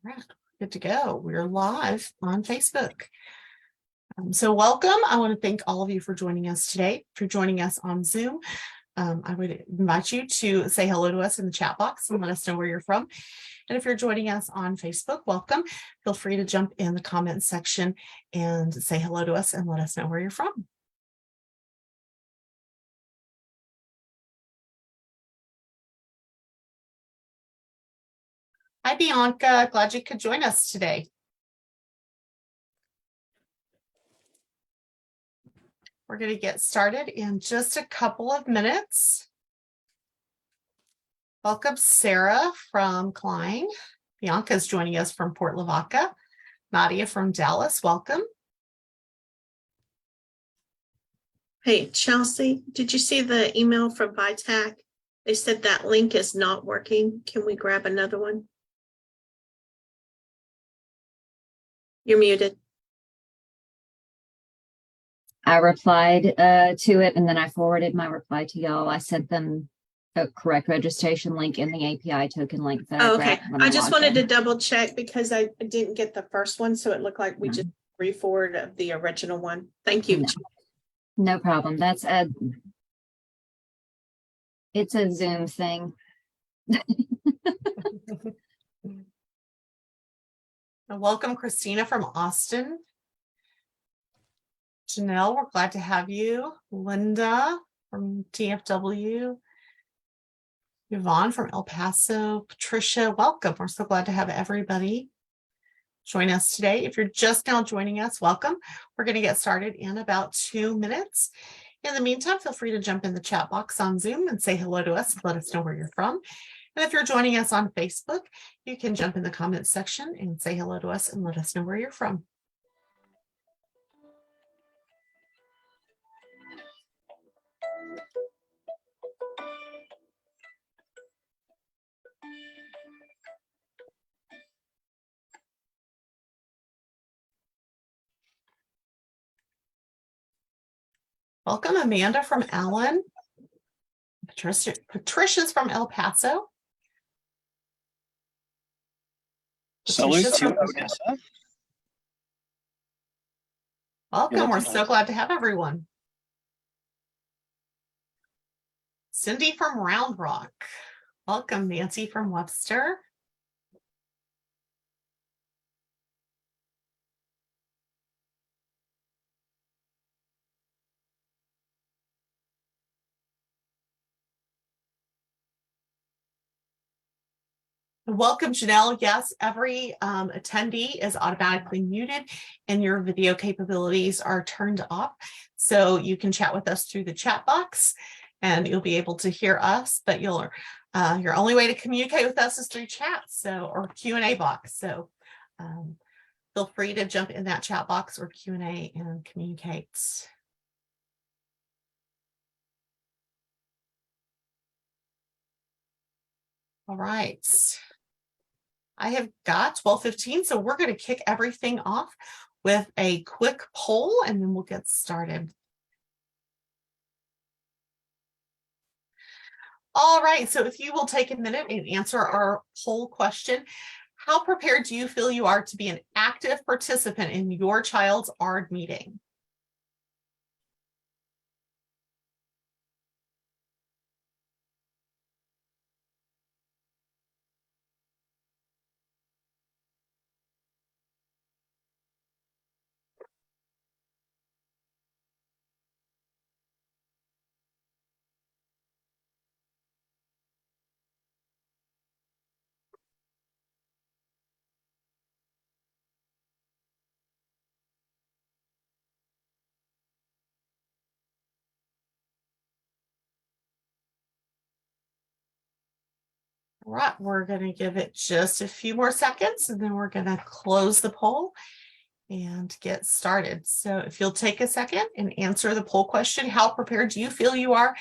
Right, good to go. We're live on Facebook. So welcome. I want to thank all of you for joining us today. If you're joining us on Zoom, I would invite you to say hello to us in the chat box and let us know where you're from. And if you're joining us on Facebook, welcome. Feel free to jump in the comments section and say hello to us and let us know where you're from. Hi, Bianca. Glad you could join us today. We're going to get started in just a couple of minutes. Welcome, Sarah from Klein. Bianca is joining us from Port Lavaca. Nadia from Dallas, welcome. Hey, Chelsea, did you see the email from PACT? They said that link is not working. Can we grab another one? You're muted. I replied to it, and then I forwarded my reply to y'all. I sent them a correct registration link in the API token link that Okay. I just wanted to in. double check because I didn't get the first one, so it looked like we just re-forward of the original one. Thank you. No problem. That's it's a Zoom thing. Welcome, Christina from Austin. Janelle, we're glad to have you. Linda from TFW. Yvonne from El Paso. Patricia, welcome. We're so glad to have everybody join us today. If you're just now joining us, welcome. We're going to get started in about 2 minutes. In the meantime, feel free to jump in the chat box on Zoom and say hello to us. Let us know where you're from. And if you're joining us on Facebook, you can jump in the comments section and say hello to us and let us know where you're from. Welcome, Amanda from Allen. Patricia's from El Paso. Salute to Odessa. Welcome. We're so glad to have everyone. Cindy from Round Rock. Welcome, Nancy from Webster. Welcome, Janelle. Yes, every attendee is automatically muted and your video capabilities are turned off. So you can chat with us through the chat box and you'll be able to hear us, but your only way to communicate with us is through chat, or Q&A box. So feel free to jump in that chat box or Q&A and communicate. All right. I have got 12:15, so we're going to kick everything off with a quick poll and then we'll get started. All right, so if you will take a minute and answer our poll question, how prepared do you feel you are to be an active participant in your child's ARD meeting? All right, we're going to give it just a few more seconds and then we're going to close the poll and get started. So if you'll take a second and answer the poll question, how prepared do you feel you are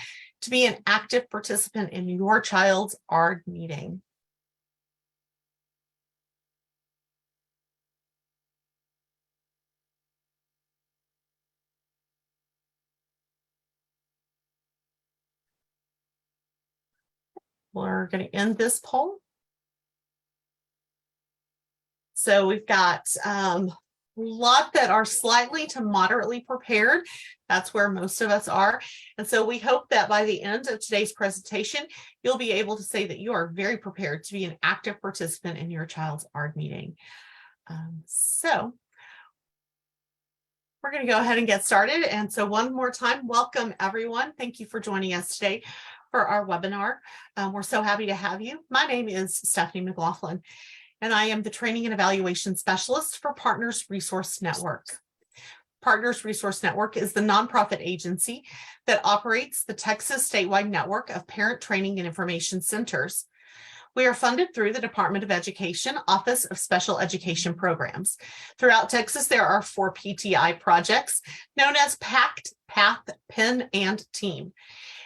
to be an active participant in your child's ARD meeting? We're going to end this poll. So we've got a lot that are slightly to moderately prepared. That's where most of us are. And so we hope that by the end of today's presentation, you'll be able to say that you are very prepared to be an active participant in your child's ARD meeting. So we're going to go ahead and get started. And so one more time, welcome everyone. Thank you for joining us today for our webinar. We're so happy to have you. My name is Stephanie McLaughlin, and I am the Training and Evaluation Specialist for Partners Resource Network. Partners Resource Network is the nonprofit agency that operates the Texas statewide network of parent training and information centers. We are funded through the Department of Education Office of Special Education Programs. Throughout Texas, there are 4 PTI projects known as PACT, and TEAM.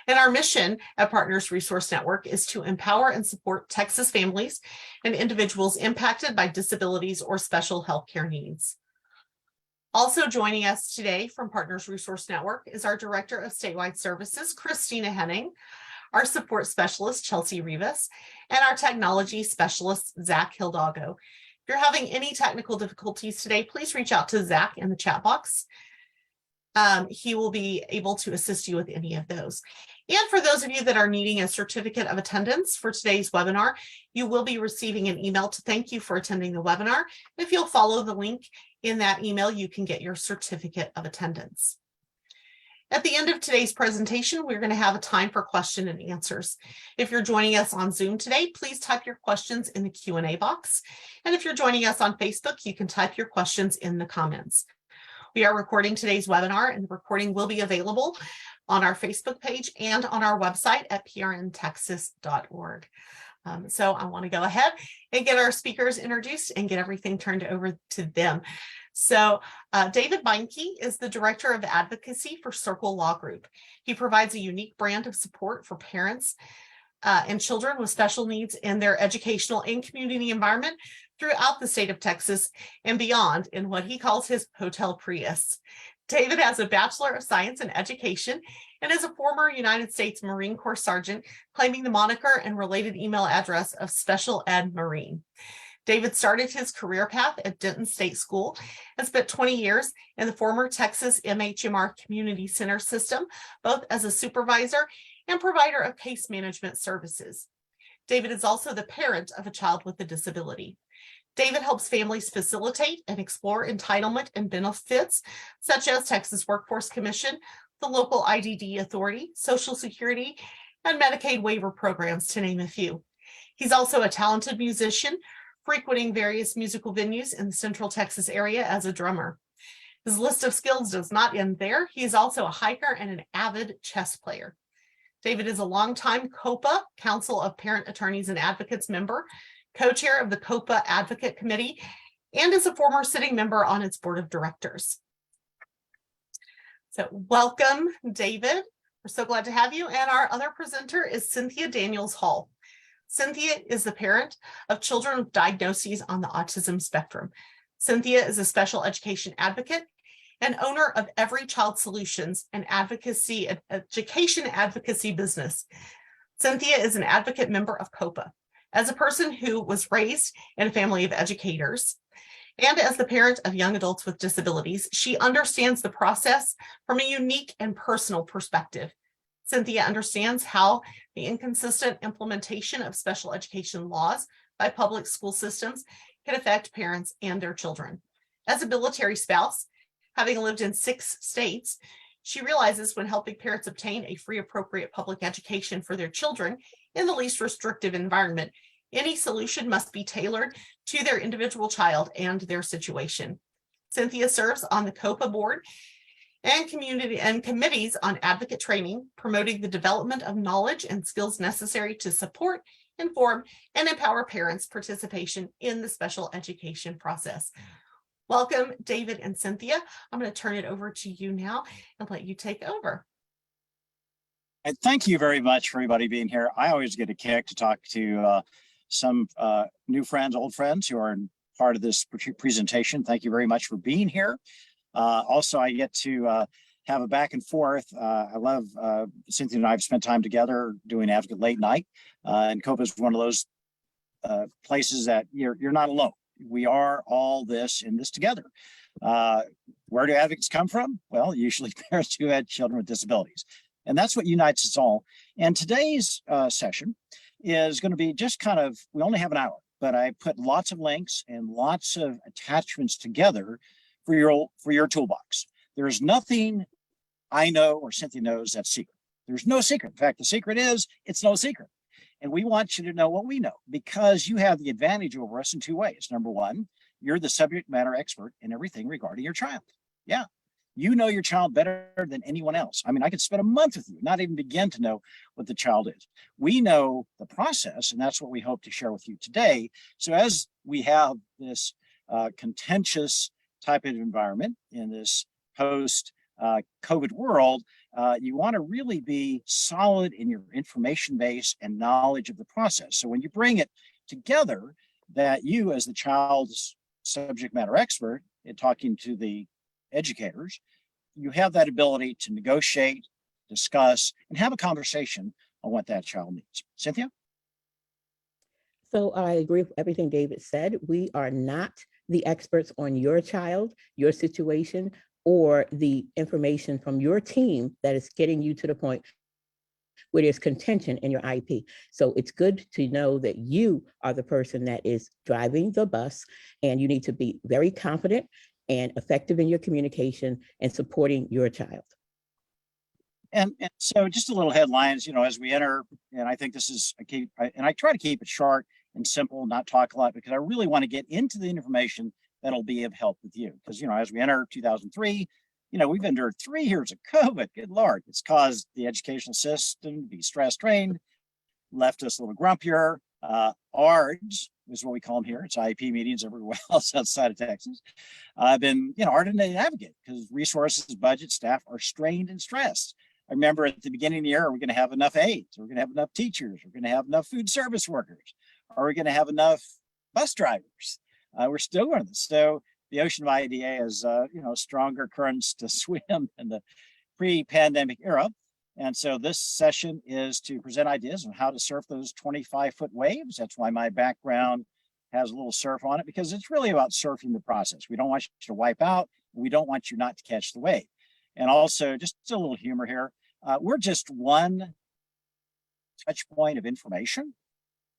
And our mission at Partners Resource Network is to empower and support Texas families and individuals impacted by disabilities or special healthcare needs. Also joining us today from Partners Resource Network is our Director of Statewide Services, Christina Henning, our support specialist, Chelsea Rivas, and our technology specialist, Zach Hildago. If you're having any technical difficulties today, please reach out to Zach in the chat box. He will be able to assist you with any of those. And for those of you that are needing a certificate of attendance for today's webinar, you will be receiving an email to thank you for attending the webinar. If you'll follow the link in that email, you can get your certificate of attendance. At the end of today's presentation, we're going to have a time for question and answers. If you're joining us on Zoom today, please type your questions in the Q&A box. And if you're joining us on Facebook, you can type your questions in the comments. We are recording today's webinar, and the recording will be available on our Facebook page and on our website at prntexas.org. So I want to go ahead and get our speakers introduced and get everything turned over to them. So David Beinke is the Director of Advocacy for Cirkiel Law Group. He provides a unique brand of support for parents and children with special needs in their educational and community environment throughout the state of Texas and beyond in what he calls his Hotel Prius. David has a Bachelor of Science in Education and is a former United States Marine Corps Sergeant, claiming the moniker and related email address of Special Ed Marine. David started his career path at Denton State School and spent 20 years in the former Texas MHMR Community Center system, both as a supervisor and provider of case management services. David is also the parent of a child with a disability. David helps families facilitate and explore entitlement and benefits, such as Texas Workforce Commission, the local IDD authority, Social Security, and Medicaid waiver programs, to name a few. He's also a talented musician, frequenting various musical venues in the Central Texas area as a drummer. His list of skills does not end there. He is also a hiker and an avid chess player. David is a longtime COPA, Council of Parent Attorneys and Advocates member, co-chair of the COPA Advocate Committee, and is a former sitting member on its board of directors. So welcome, David. We're so glad to have you. And our other presenter is Cynthia Daniels Hall. Cynthia is the parent of children with diagnoses on the autism spectrum. Cynthia is a special education advocate and owner of Every Child Solutions, an education advocacy business. Cynthia is an advocate member of COPA. As a person who was raised in a family of educators, and as the parent of young adults with disabilities, she understands the process from a unique and personal perspective. Cynthia understands how the inconsistent implementation of special education laws by public school systems can affect parents and their children. As a military spouse, having lived in 6 states, she realizes when helping parents obtain a free, appropriate public education for their children in the least restrictive environment, any solution must be tailored to their individual child and their situation. Cynthia serves on the COPA board and community and committees on advocate training, promoting the development of knowledge and skills necessary to support, inform, and empower parents' participation in the special education process. Welcome, David and Cynthia. I'm going to turn it over to you now and let you take over. And thank you very much for everybody being here. I always get a kick to talk to some new friends, old friends who are part of this presentation. Thank you very much for being here. Also, I get to have a back and forth. I love Cynthia and I have spent time together doing Advocate Late Night, and COPA is one of those places that you're not alone. we are all this in this together. Where do advocates come from? Well, usually parents who had children with disabilities. And that's what unites us all. And today's session is going to be just kind of, we only have an hour, but I put lots of links and lots of attachments together for your toolbox. There's nothing I know or Cynthia knows that's secret. There's no secret. In fact, the secret is it's no secret. And we want you to know what we know because you have the advantage over us in two ways. Number one, you're the subject matter expert in everything regarding your child. Yeah, you know your child better than anyone else. I mean, I could spend a month with you, not even begin to know what the child is. We know the process, and that's what we hope to share with you today. So as we have this contentious type of environment in this post COVID world, you want to really be solid in your information base and knowledge of the process. So when you bring it together, that you as the child's subject matter expert in talking to the educators, you have that ability to negotiate, discuss, and have a conversation on what that child needs. Cynthia? So I agree with everything David said. We are not the experts on your child, your situation, or the information from your team that is getting you to the point where there's contention in your IP. So it's good to know that you are the person that is driving the bus, and you need to be very confident and effective in your communication and supporting your child. And so just a little headlines, as we enter, and I think this is, I try to keep it short and simple, not talk a lot, because I really want to get into the information that'll be of help with you. Because, as we enter 2003, we've endured 3 years of COVID. Good Lord, it's caused the educational system to be stress strained, left us a little grumpier. ARDs is what we call them here. It's IEP meetings everywhere else outside of Texas. I've been, ARD and advocate because resources, budget, staff are strained and stressed. I remember at the beginning of the year, are we going to have enough aides? Are we going to have enough teachers? Are we going to have enough food service workers? Are we going to have enough bus drivers? We're still going this. So the ocean of IDA is, stronger currents to swim in the pre-pandemic era. And so this session is to present ideas on how to surf those 25-foot waves. That's why my background has a little surf on it, because it's really about surfing the process. We don't want you to wipe out. We don't want you not to catch the wave. And also, just a little humor here. We're just one touch point of information.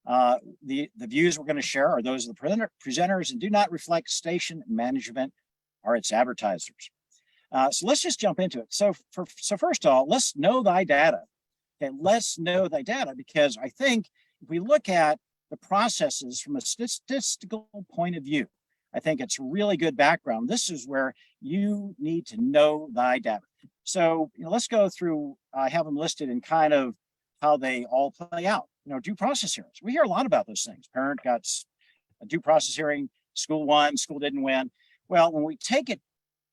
The views we're going to share are those of the presenters and do not reflect station management or its advertisers. So let's just jump into it. So first of all, let's know thy data. Okay, let's know thy data, because I think if we look at the processes from a statistical point of view, I think it's really good background. This is where you need to know thy data. So let's go through, I have them listed in kind of how they all play out. Due process hearings. We hear a lot about those things. Parent got a due process hearing, school won, school didn't win. Well, when we take it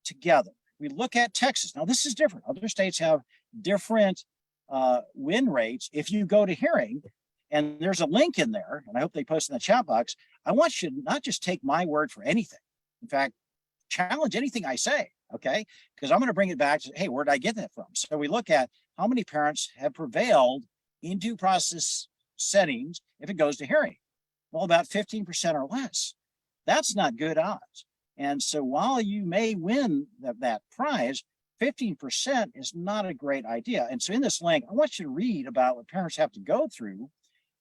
together, we look at Texas. Now, this is different. Other states have different win rates. If you go to hearing, and there's a link in there, and I hope they post in the chat box, I want you to not just take my word for anything. In fact, challenge anything I say, okay? Because I'm going to bring it back to, hey, where did I get that from? So we look at how many parents have prevailed in due process settings if it goes to hearing. Well, about 15% or less. That's not good odds. And so while you may win that prize, 15% is not a great idea. And so in this link, I want you to read about what parents have to go through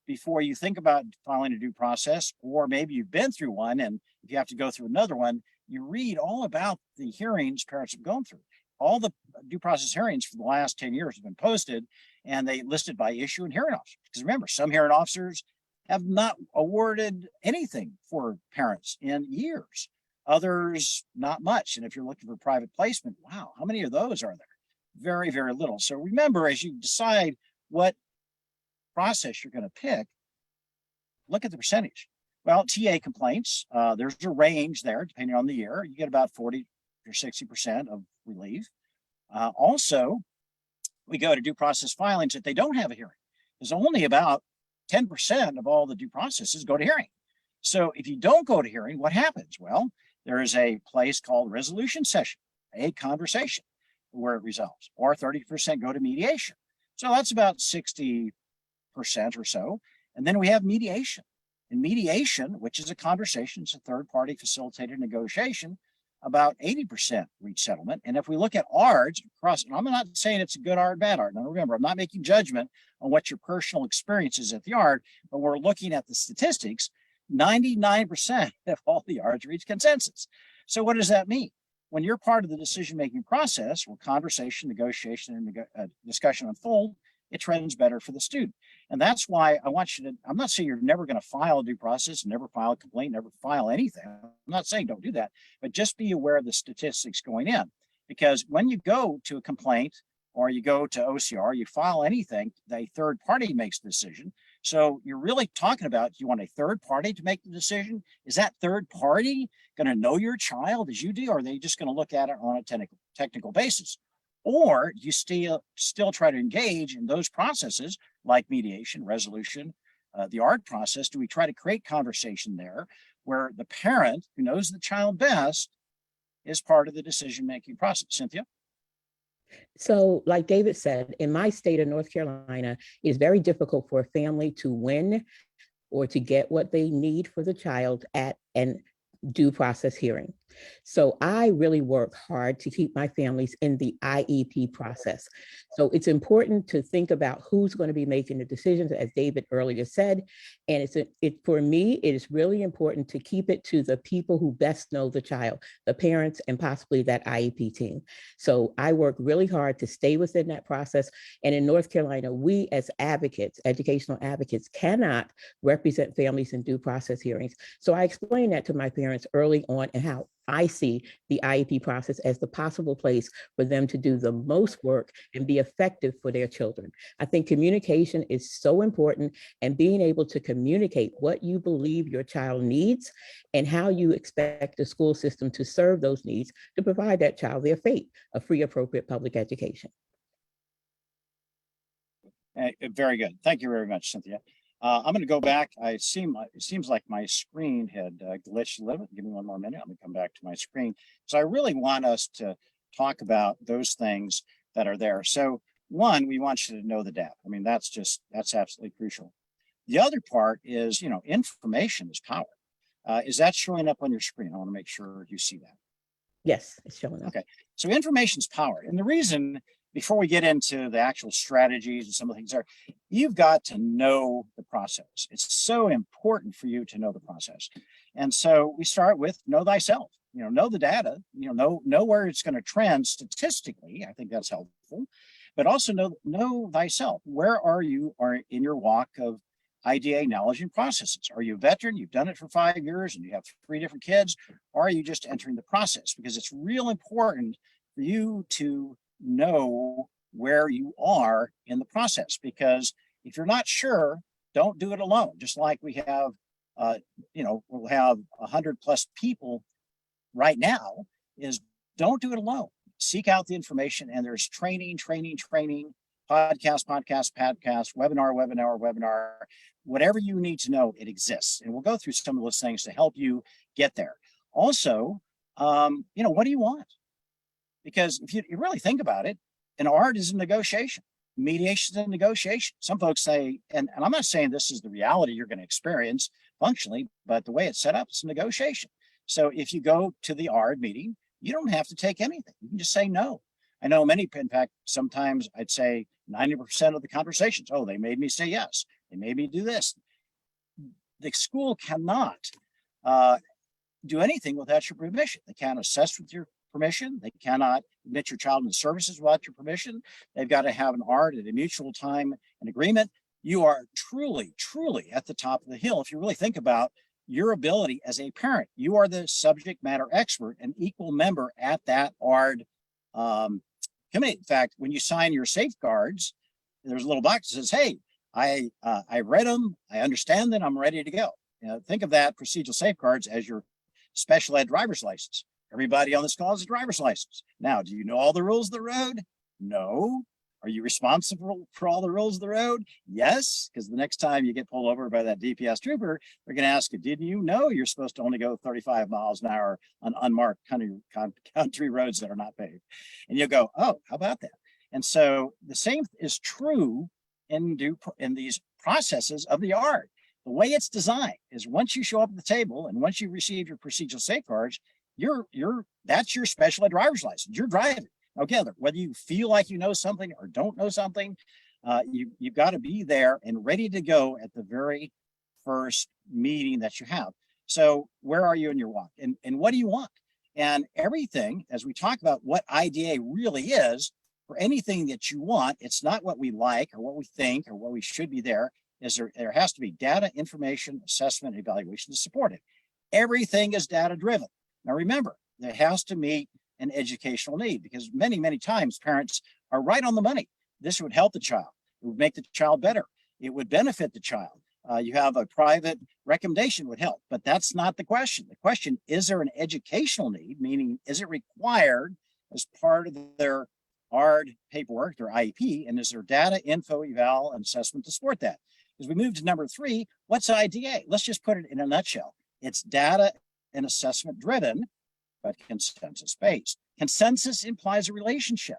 before you think about filing a due process, or maybe you've been through one, and if you have to go through another one, you read all about the hearings parents have gone through. All the due process hearings for the last 10 years have been posted, and they listed by issue and hearing officer. Because remember, some hearing officers have not awarded anything for parents in years. Others, not much. And if you're looking for private placement, wow, how many of those are there? Very, very little. So remember, as you decide what process you're going to pick, look at the percentage. Well, TA complaints, there's a range there, depending on the year. You get about 40 or 60% of relief. Also, we go to due process filings that they don't have a hearing. There's only about 10% of all the due processes go to hearing. So if you don't go to hearing, what happens? Well, there is a place called resolution session, a conversation where it resolves, or 30% go to mediation. So that's about 60% or so. And then we have mediation. In mediation, which is a conversation, it's a third-party facilitated negotiation, about 80% reach settlement. And if we look at ARDs across, and I'm not saying it's a good ARD, bad ARD. Now remember, I'm not making judgment on what your personal experience is at the ARD, but we're looking at the statistics. 99% of all the ARDs reach consensus. So what does that mean? When you're part of the decision-making process, where conversation, negotiation, and discussion unfold, it trends better for the student. And that's why I want you to, I'm not saying you're never going to file a due process, never file a complaint, never file anything. I'm not saying don't do that, but just be aware of the statistics going in. Because when you go to a complaint or you go to OCR, you file anything, the third party makes the decision. So you're really talking about, you want a third party to make the decision? Is that third party going to know your child as you do, or are they just going to look at it on a technical basis? Or you still try to engage in those processes like mediation, resolution, the ARD process? Do we try to create conversation there where the parent who knows the child best is part of the decision-making process? Cynthia? So like David said, in my state of North Carolina, it's very difficult for a family to win or to get what they need for the child at an due process hearing. So I really work hard to keep my families in the IEP process. So it's important to think about who's going to be making the decisions, as David earlier said. And for me, it is really important to keep it to the people who best know the child, the parents, and possibly that IEP team. So I work really hard to stay within that process. And in North Carolina, we as advocates, educational advocates, cannot represent families in due process hearings. So I explained that to my parents early on and how I see the IEP process as the possible place for them to do the most work and be effective for their children. I think communication is so important, and being able to communicate what you believe your child needs and how you expect the school system to serve those needs to provide that child their fate, a free, appropriate public education. Very good. Thank you very much, Cynthia. I'm going to go back. It seems like my screen had glitched a little bit. Give me one more minute. I'm going to come back to my screen. So I really want us to talk about those things that are there. So one, we want you to know the data. I mean, that's absolutely crucial. The other part is, information is power. Is that showing up on your screen? I want to make sure you see that. Yes, it's showing up. Okay. So information is power. And the reason, before we get into the actual strategies and some of the things there, you've got to know the process. It's so important for you to know the process. And so we start with know thyself, know the data, know where it's going to trend statistically. I think that's helpful, but also know thyself. Where are you in your walk of IDA knowledge and processes? Are you a veteran? You've done it for 5 years and you have 3 different kids, or are you just entering the process? Because it's real important for you to know where you are in the process, because if you're not sure, don't do it alone. Just like we have, we'll have 100+ people right now, is don't do it alone. Seek out the information, and there's training, podcast, webinar, whatever you need to know, it exists. And we'll go through some of those things to help you get there. Also, what do you want? Because if you really think about it, an ARD is a negotiation. Mediation is a negotiation. Some folks say, and I'm not saying this is the reality you're going to experience functionally, but the way it's set up, it's a negotiation. So if you go to the ARD meeting, you don't have to take anything. You can just say no. I know many, in fact, sometimes I'd say 90% of the conversations, oh, they made me say yes. They made me do this. The school cannot do anything without your permission. They can't assess with your permission. They cannot admit your child into services without your permission. They've got to have an ARD at a mutual time and agreement. You are truly at the top of the hill. If you really think about your ability as a parent, you are the subject matter expert and equal member at that ARD committee. In fact, when you sign your safeguards, there's a little box that says, hey, I read them, I understand them, I'm ready to go. Think of that procedural safeguards as your special ed driver's license. Everybody on this call has a driver's license. Now, do you know all the rules of the road? No. Are you responsible for all the rules of the road? Yes, because the next time you get pulled over by that DPS trooper, they're going to ask you, did you know you're supposed to only go 35 miles an hour on unmarked country roads that are not paved? And you'll go, oh, how about that? And so the same is true in these processes of the ARD. The way it's designed is once you show up at the table and once you receive your procedural safeguards, that's your special ed driver's license. You're driving. Okay, whether you feel like you know something or don't know something, you've got to be there and ready to go at the very first meeting that you have. So where are you in your walk, and what do you want? And everything, as we talk about what IDA really is, for anything that you want, it's not what we like or what we think or what we should be there. There has to be data, information, assessment, and evaluation to support it. Everything is data driven. Now remember, it has to meet an educational need, because many, many times parents are right on the money. This would help the child. It would make the child better. It would benefit the child. You have a private recommendation would help, but that's not the question. The question, is there an educational need? Meaning, is it required as part of their ARD paperwork, their IEP, and is there data, info, eval, and assessment to support that? As we move to number 3, what's IDA? Let's just put it in a nutshell. It's data and assessment driven, but consensus based. Consensus implies a relationship.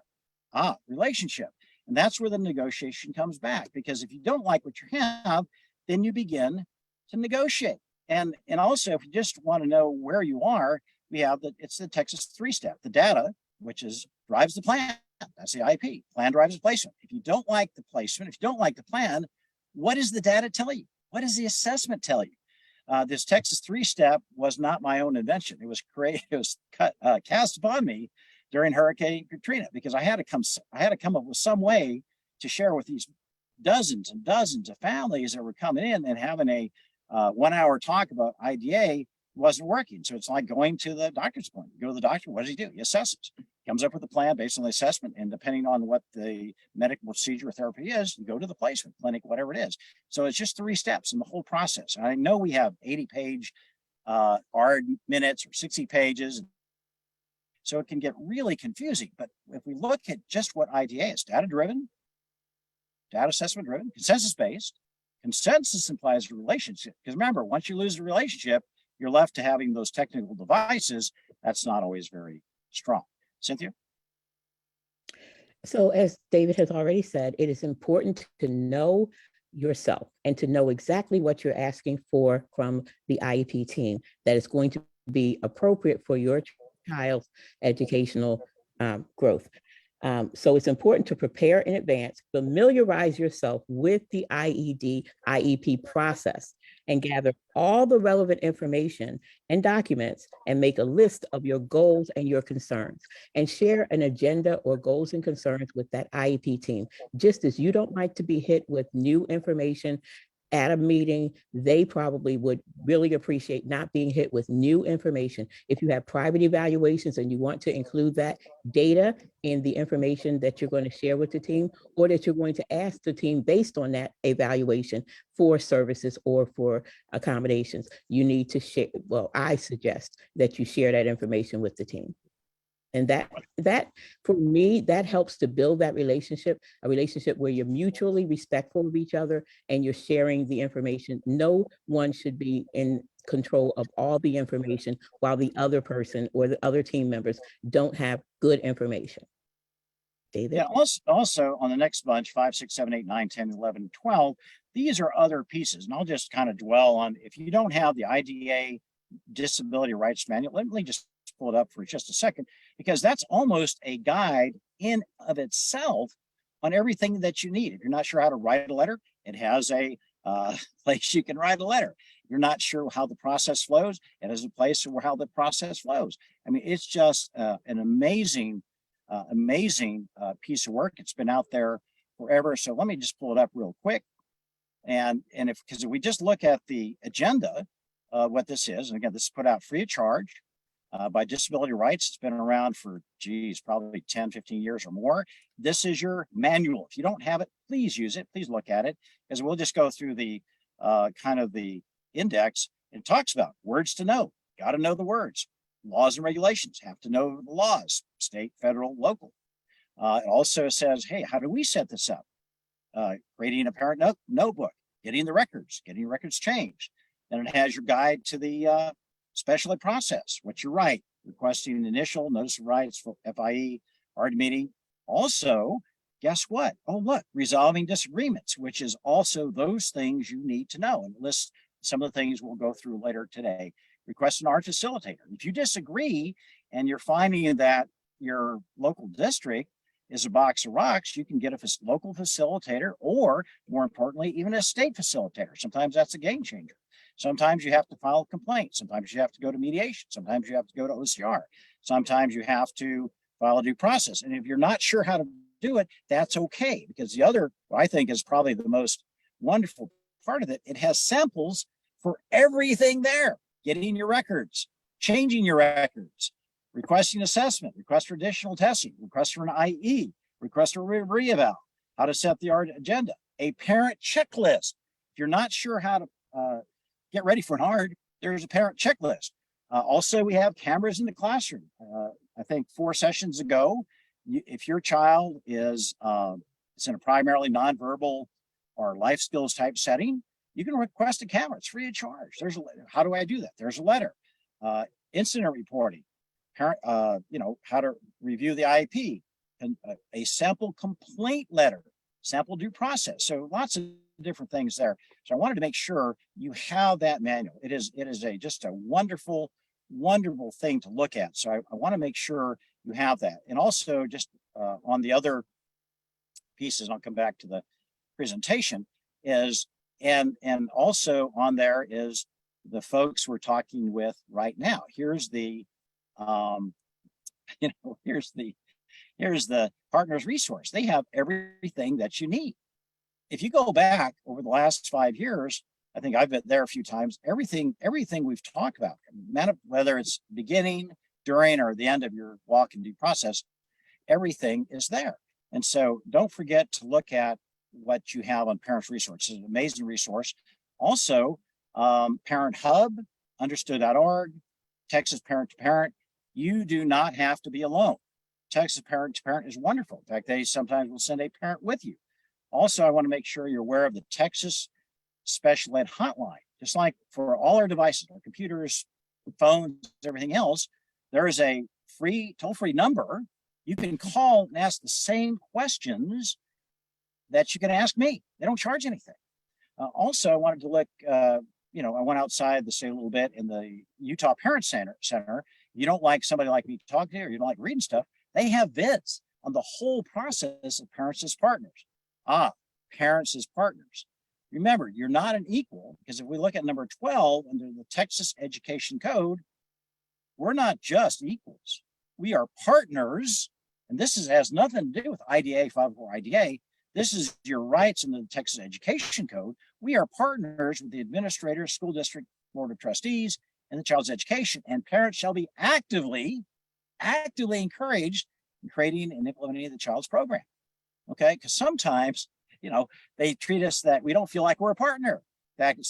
Relationship. And that's where the negotiation comes back, because if you don't like what you have, then you begin to negotiate. And also, if you just want to know where you are, we have it's the Texas 3-step, the data, which drives the plan. That's the IP. Plan drives the placement. If you don't like the placement, if you don't like the plan, what does the data tell you? What does the assessment tell you? This Texas 3-step was not my own invention. It was cast upon me during Hurricane Katrina, because I had to come up with some way to share with these dozens and dozens of families that were coming in, and having a 1-hour talk about IDA wasn't working. So it's like going to the doctor's appointment. You go to the doctor, what does he do? He assesses. Comes up with a plan based on the assessment, and depending on what the medical procedure or therapy is, you go to the placement clinic, whatever it is. So it's just 3 steps in the whole process. And I know we have 80-page ARD minutes or 60 pages, so it can get really confusing. But if we look at just what IDA is, data driven, data assessment driven, consensus based. Consensus implies a relationship, because remember, once you lose the relationship, you're left to having those technical devices. That's not always very strong. Cynthia? So as David has already said, it is important to know yourself and to know exactly what you're asking for from the IEP team that is going to be appropriate for your child's educational growth. So it's important to prepare in advance, familiarize yourself with the IEP process, and gather all the relevant information and documents, and make a list of your goals and your concerns, and share an agenda or goals and concerns with that IEP team. Just as you don't like to be hit with new information at a meeting, they probably would really appreciate not being hit with new information. If you have private evaluations and you want to include that data in the information that you're going to share with the team, or that you're going to ask the team based on that evaluation for services or for accommodations, you need to share, well, I suggest that you share that information with the team. And that for me, that helps to build that relationship, a relationship where you're mutually respectful of each other and you're sharing the information. No one should be in control of all the information while the other person or the other team members don't have good information. David? Yeah, also on the next bunch, 5, 6, 7, 8, 9, 10, 11, 12, these are other pieces. And I'll just kind of dwell on, if you don't have the IDA Disability Rights Manual, let me just pull it up for just a second, because that's almost a guide in of itself on everything that you need. If you're not sure how to write a letter, it has a place you can write a letter. If you're not sure how the process flows, it has a place where how the process flows. I mean, it's just an amazing piece of work. It's been out there forever. So let me just pull it up real quick. And because if we just look at the agenda, what this is, and again, this is put out free of charge by Disability Rights. It's been around for, probably 10, 15 years or more. This is your manual. If you don't have it, please use it. Please look at it, as we'll just go through the kind of the index. It talks about words to know. Got to know the words. Laws and regulations. Have to know the laws, state, federal, local. It also says, hey, how do we set this up? Creating a parent notebook, getting records changed. And it has your guide to the special ed process, what you write, requesting an initial notice of rights for FIE, ARD meeting. Also, guess what? Oh, look, resolving disagreements, which is also those things you need to know, and list some of the things we'll go through later today. Request an ARD facilitator. If you disagree and you're finding that your local district is a box of rocks, you can get a local facilitator, or more importantly, even a state facilitator. Sometimes that's a game changer. Sometimes you have to file a complaint. Sometimes you have to go to mediation. Sometimes you have to go to OCR. Sometimes you have to file a due process. And if you're not sure how to do it, that's okay. Because the other, I think, is probably the most wonderful part of it. It has samples for everything there. Getting your records, changing your records, requesting assessment, request for additional testing, request for an IE, request for re-eval, how to set the ARD agenda, a parent checklist. If you're not sure how to get ready for an ARD, there's a parent checklist. Also, we have cameras in the classroom. I think 4 sessions ago, if your child is in a primarily nonverbal or life skills type setting, you can request a camera. It's free of charge. There's a letter. How do I do that? There's a letter. Incident reporting, parent, how to review the IEP, and a sample complaint letter, sample due process. So lots of different things there. So I wanted to make sure you have that manual. It is just a wonderful, wonderful thing to look at. So I want to make sure you have that. And also just on the other pieces, I'll come back to the presentation, is and also on there is the folks we're talking with right now. Here's the here's the partners resource. They have everything that you need. If you go back over the last 5 years, I think I've been there a few times, everything we've talked about, whether it's beginning, during, or the end of your walk and due process, everything is there. And so don't forget to look at what you have on Parents Resource. It's an amazing resource. Also, Parent Hub, understood.org, Texas Parent to Parent. You do not have to be alone. Texas Parent to Parent is wonderful. In fact, they sometimes will send a parent with you. Also, I want to make sure you're aware of the Texas Special Ed Hotline. Just like for all our devices, our computers, phones, everything else, there is a free, toll-free number. You can call and ask the same questions that you can ask me. They don't charge anything. Also, I wanted to look, I went outside to say a little bit in the Utah Parent Center. You don't like somebody like me to talk to you, or you don't like reading stuff, they have vids on the whole process of parents as partners. Parents as partners. Remember, you're not an equal, because if we look at number 12 under the Texas Education Code, we're not just equals. We are partners, and this has nothing to do with IDA, 504 IDA. This is your rights in the Texas Education Code. We are partners with the administrator, school district, board of trustees, and the child's education, and parents shall be actively encouraged in creating and implementing the child's program. Okay, because sometimes, they treat us that we don't feel like we're a partner. In fact, it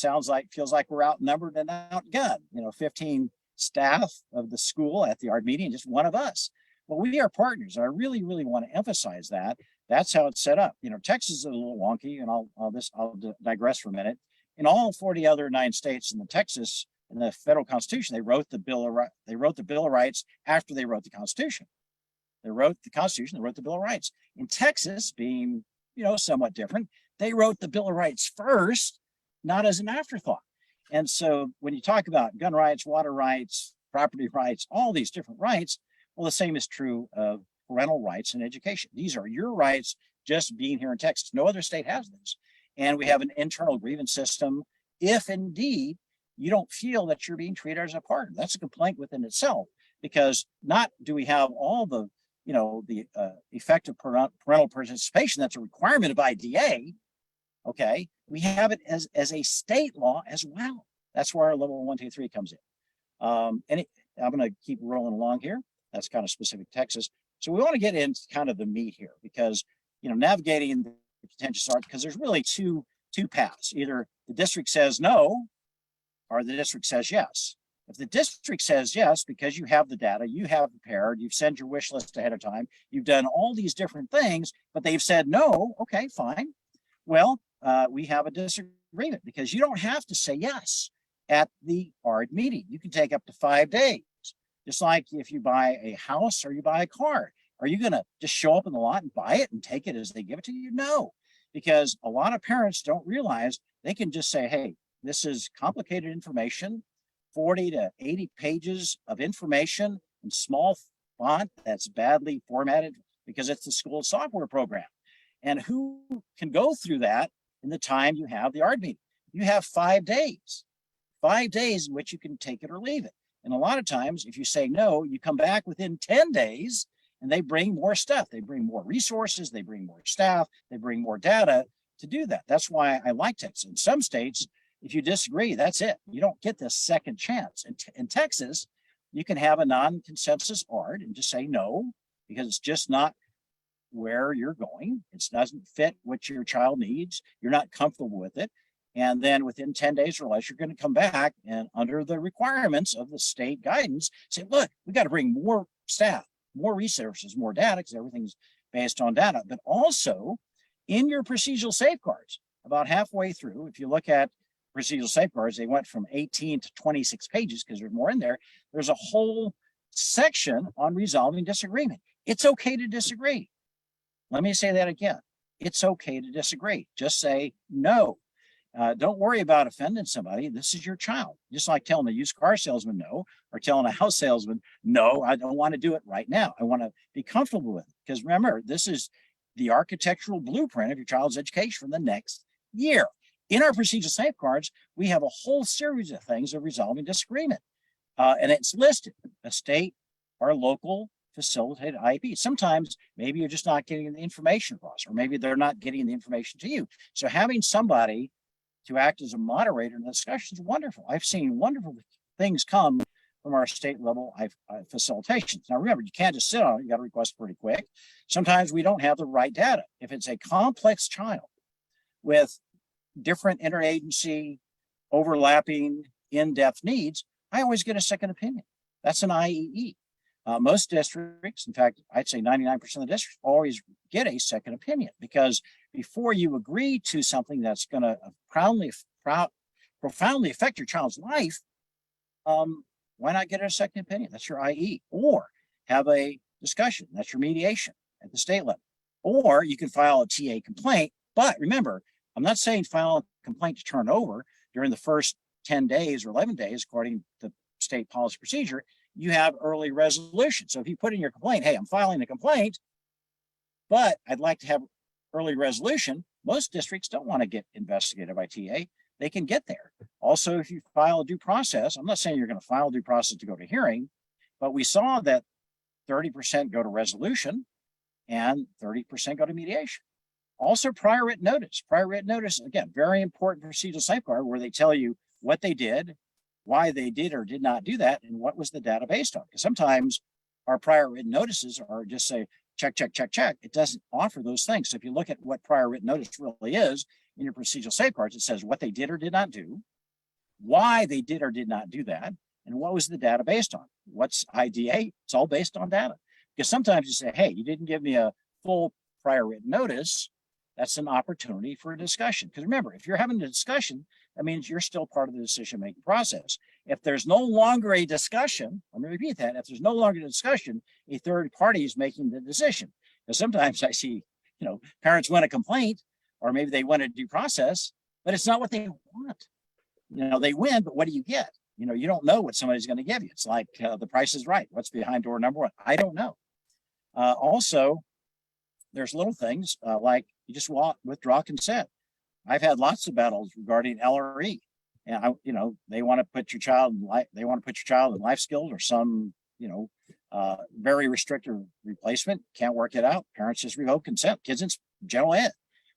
feels like we're outnumbered and outgunned. 15 staff of the school at the ARD meeting, just one of us. Well, we are partners. I really, really want to emphasize that. That's how it's set up. Texas is a little wonky, and I'll digress for a minute. In all 40 other 9 states in the federal Constitution, they wrote the Bill of Rights after they wrote the Constitution. They wrote the Constitution, they wrote the Bill of Rights. In Texas, being, somewhat different, they wrote the Bill of Rights first, not as an afterthought. And so when you talk about gun rights, water rights, property rights, all these different rights, well, the same is true of parental rights and education. These are your rights just being here in Texas. No other state has this. And we have an internal grievance system if indeed you don't feel that you're being treated as a partner. That's a complaint within itself, because not do we have all the effective parental participation that's a requirement of IDA. Okay, we have it as a state law as well. That's where our level 1, 2, 3 comes in. I'm going to keep rolling along here. That's kind of specific to Texas. So we want to get into kind of the meat here, because navigating the contentious ARD, because there's really two paths. Either the district says no, or the district says yes. If the district says yes, because you have the data, you have prepared, you've sent your wish list ahead of time, you've done all these different things, but they've said no, okay, fine. Well, we have a disagreement, because you don't have to say yes at the ARD meeting. You can take up to 5 days. Just like if you buy a house or you buy a car, Are you going to just show up in the lot and buy it and take it as they give it to you? No, because a lot of parents don't realize they can just say, hey, this is complicated information, 40 to 80 pages of information in small font that's badly formatted because it's the school software program. And who can go through that in the time you have the ARD meeting? You have 5 days in which you can take it or leave it. And a lot of times, if you say no, you come back within 10 days and they bring more stuff. They bring more resources, they bring more staff, they bring more data to do that. That's why I like Texas. In some states, if you disagree, that's it. You don't get this second chance. In Texas, you can have a non-consensus ARD and just say no, because it's just not where you're going. It doesn't fit what your child needs. You're not comfortable with it. And then within 10 days or less, you're going to come back and under the requirements of the state guidance, say, look, we got to bring more staff, more resources, more data, because everything's based on data. But also in your procedural safeguards, about halfway through, if you look at procedural safeguards, they went from 18 to 26 pages because there's more in there. There's a whole section on resolving disagreement. It's okay to disagree. Let me say that again. It's okay to disagree. Just say no. Don't worry about offending somebody. This is your child. Just like telling a used car salesman no, or telling a house salesman, no, I don't want to do it right now. I want to be comfortable with it. Because remember, this is the architectural blueprint of your child's education for the next year. In our procedural safeguards, we have a whole series of things of resolving disagreement. And it's listed, a state or local facilitated IEP. Sometimes maybe you're just not getting the information across, or maybe they're not getting the information to you. So having somebody to act as a moderator in the discussion is wonderful. I've seen wonderful things come from our state level facilitations. Now remember, you can't just sit on it. You got to request pretty quick. Sometimes we don't have the right data. If it's a complex child with different interagency, overlapping, in-depth needs, I always get a second opinion. That's an IEE. Most districts, in fact, I'd say 99% of the districts always get a second opinion, because before you agree to something that's going to profoundly affect your child's life, why not get a second opinion? That's your IE. Or have a discussion. That's your mediation at the state level. Or you can file a TA complaint. But remember, I'm not saying file a complaint to turn over during the first 10 days or 11 days, according to state policy procedure. You have early resolution. So if you put in your complaint, hey, I'm filing a complaint, but I'd like to have early resolution. Most districts don't want to get investigated by TA. They can get there. Also, if you file a due process, I'm not saying you're going to file due process to go to hearing, but we saw that 30% go to resolution and 30% go to mediation. Also, prior written notice. Prior written notice, again, very important procedural safeguard where they tell you what they did, why they did or did not do that, and what was the data based on. Because sometimes our prior written notices are just say, check, check, check, check. It doesn't offer those things. So if you look at what prior written notice really is in your procedural safeguards, it says what they did or did not do, why they did or did not do that, and what was the data based on. What's IDA? It's all based on data. Because sometimes you say, hey, you didn't give me a full prior written notice. That's an opportunity for a discussion. Because remember, if you're having a discussion, that means you're still part of the decision-making process. If there's no longer a discussion, let me repeat that, if there's no longer a discussion, a third party is making the decision. Because sometimes I see, parents want a complaint, or maybe they want a due process, but it's not what they want. They win, but what do you get? You don't know what somebody's going to give you. It's like The Price is Right. What's behind door number one? I don't know. Also, there's little things like you just withdraw consent. I've had lots of battles regarding LRE, and they want to put your child in life skills or some very restrictive replacement. Can't work it out. Parents just revoke consent. Kids in general ed.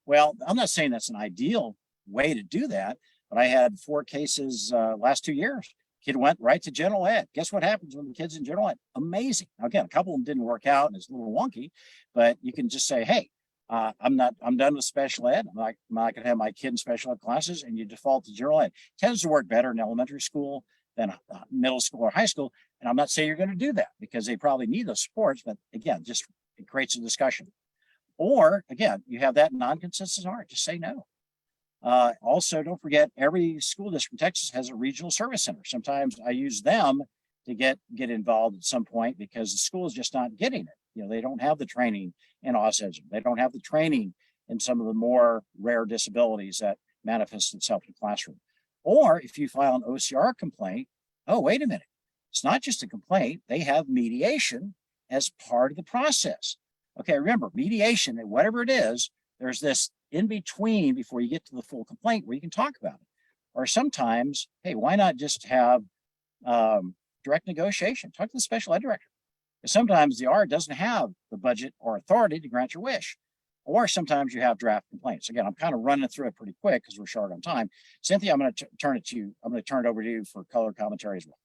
Well, I'm not saying that's an ideal way to do that, but I had 4 cases last 2 years. Kid went right to general ed. Guess what happens when the kid's in general ed? Amazing. Now, again, a couple of them didn't work out and it's a little wonky, but you can just say, hey, I'm done with special ed. I'm not going to have my kid in special ed classes, and you default to general ed. It tends to work better in elementary school than middle school or high school. And I'm not saying you're going to do that because they probably need those supports, but again, just it creates a discussion. Or again, you have that non-consensus ARD, just say no. Also, don't forget, every school district in Texas has a regional service center. Sometimes I use them to get involved at some point because the school is just not getting it. They don't have the training in autism. They don't have the training in some of the more rare disabilities that manifest itself in the classroom. Or if you file an OCR complaint, oh, wait a minute. It's not just a complaint. They have mediation as part of the process. Okay, remember, mediation, whatever it is, there's this in between before you get to the full complaint where you can talk about it. Or sometimes, hey, why not just have direct negotiation? Talk to the special ed director. Because sometimes the ARD doesn't have the budget or authority to grant your wish. Or sometimes you have draft complaints. Again, I'm kind of running through it pretty quick because we're short on time. Cynthia, I'm going to turn it to you. I'm going to turn it over to you for color commentary as well.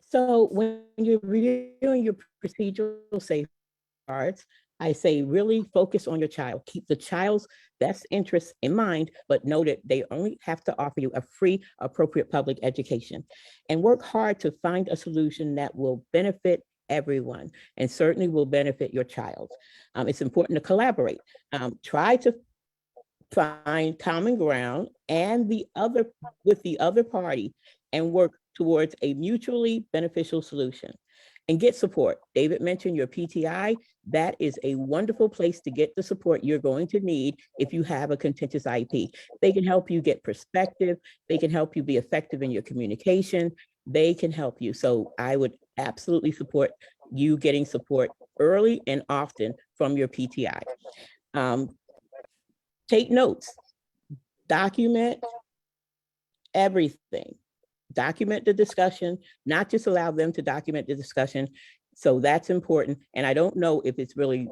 So when you're reviewing your procedural safeguards, I say really focus on your child. Keep the child's best interests in mind, but know that they only have to offer you a free, appropriate public education. And work hard to find a solution that will benefit everyone and certainly will benefit your child. It's important to collaborate. Try to find common ground and with the other party and work towards a mutually beneficial solution. And get support. David mentioned your PTI. That is a wonderful place to get the support you're going to need if you have a contentious IEP. They can help you get perspective. They can help you be effective in your communication. They can help you. So I would absolutely support you getting support early and often from your PTI. Take notes, document everything. Document the discussion, not just allow them to document the discussion. So that's important. And I don't know if it's really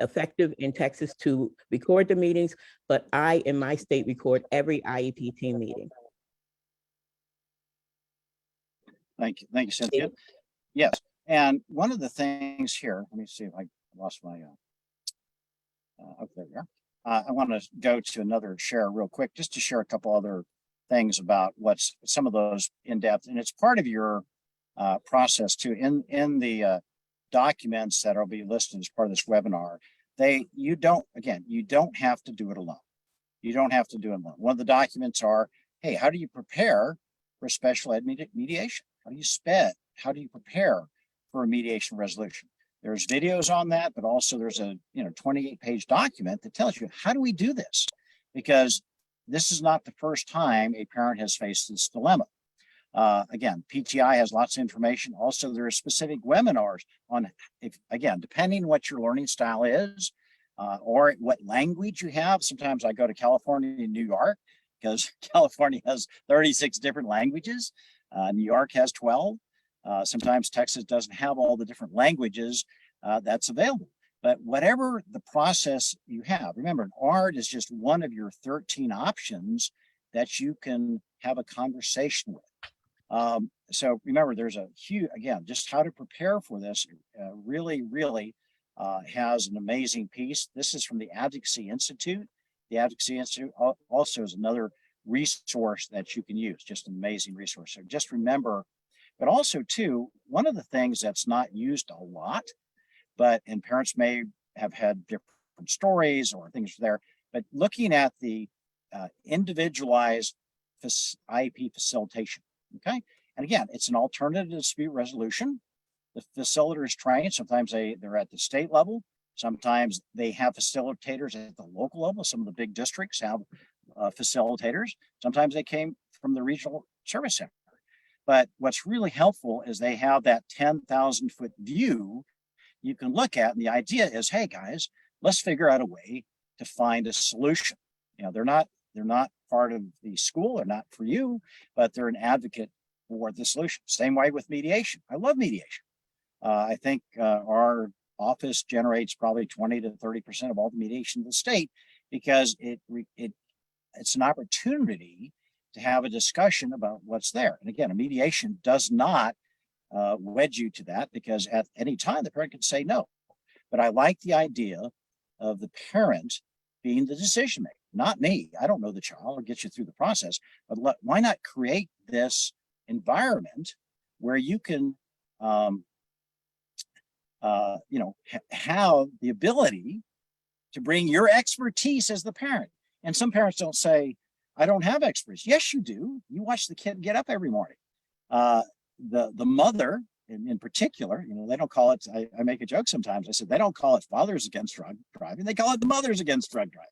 effective in Texas to record the meetings, but I, in my state, record every IEP team meeting. Thank you, Cynthia. Yes, and one of the things here, let me see if I lost my, okay, there we are. I want to go to another share real quick, just to share a couple other things about what's some of those in depth, and it's part of your process too. In the documents that will be listed as part of this webinar, you don't have to do it alone. You don't have to do it alone. One of the documents are, hey, how do you prepare for special ed mediation? How do you prepare for a mediation resolution? There's videos on that, but also there's a 28-page document that tells you how do we do this, because this is not the first time a parent has faced this dilemma. Again, PTI has lots of information. Also, there are specific webinars on, depending what your learning style is, or what language you have. Sometimes I go to California and New York because California has 36 different languages. New York has 12. Sometimes Texas doesn't have all the different languages that's available. But whatever the process you have, remember, an ARD is just one of your 13 options that you can have a conversation with. So remember, there's a huge, just how to prepare for this really has an amazing piece. This is from the Advocacy Institute. The Advocacy Institute also is another resource that you can use, just an amazing resource. So just remember, but also too, one of the things that's not used a lot, and parents may have had different stories or things there, but looking at the individualized IEP facilitation, okay? And again, it's an alternative dispute resolution. The facilitator is trained. Sometimes they're at the state level. Sometimes they have facilitators at the local level. Some of the big districts have facilitators. Sometimes they came from the regional service center. But what's really helpful is they have that 10,000-foot view you can look at, and the idea is, hey guys, let's figure out a way to find a solution. They're not part of the school, they're not for you, but they're an advocate for the solution. Same way with mediation. I love mediation. I think our office generates probably 20 to 30% of all the mediation in the state, because it's an opportunity to have a discussion about what's there. And again, a mediation does not wedge you to that, because at any time the parent can say no. But I like the idea of the parent being the decision maker, not me. I don't know the child or get you through the process, but why not create this environment where you can have the ability to bring your expertise as the parent. And some parents don't say, I don't have expertise. Yes, you do. You watch the kid get up every morning. The mother in particular, they don't call it, I make a joke sometimes. I said, they don't call it fathers against drug driving. They call it the mothers against drug driving,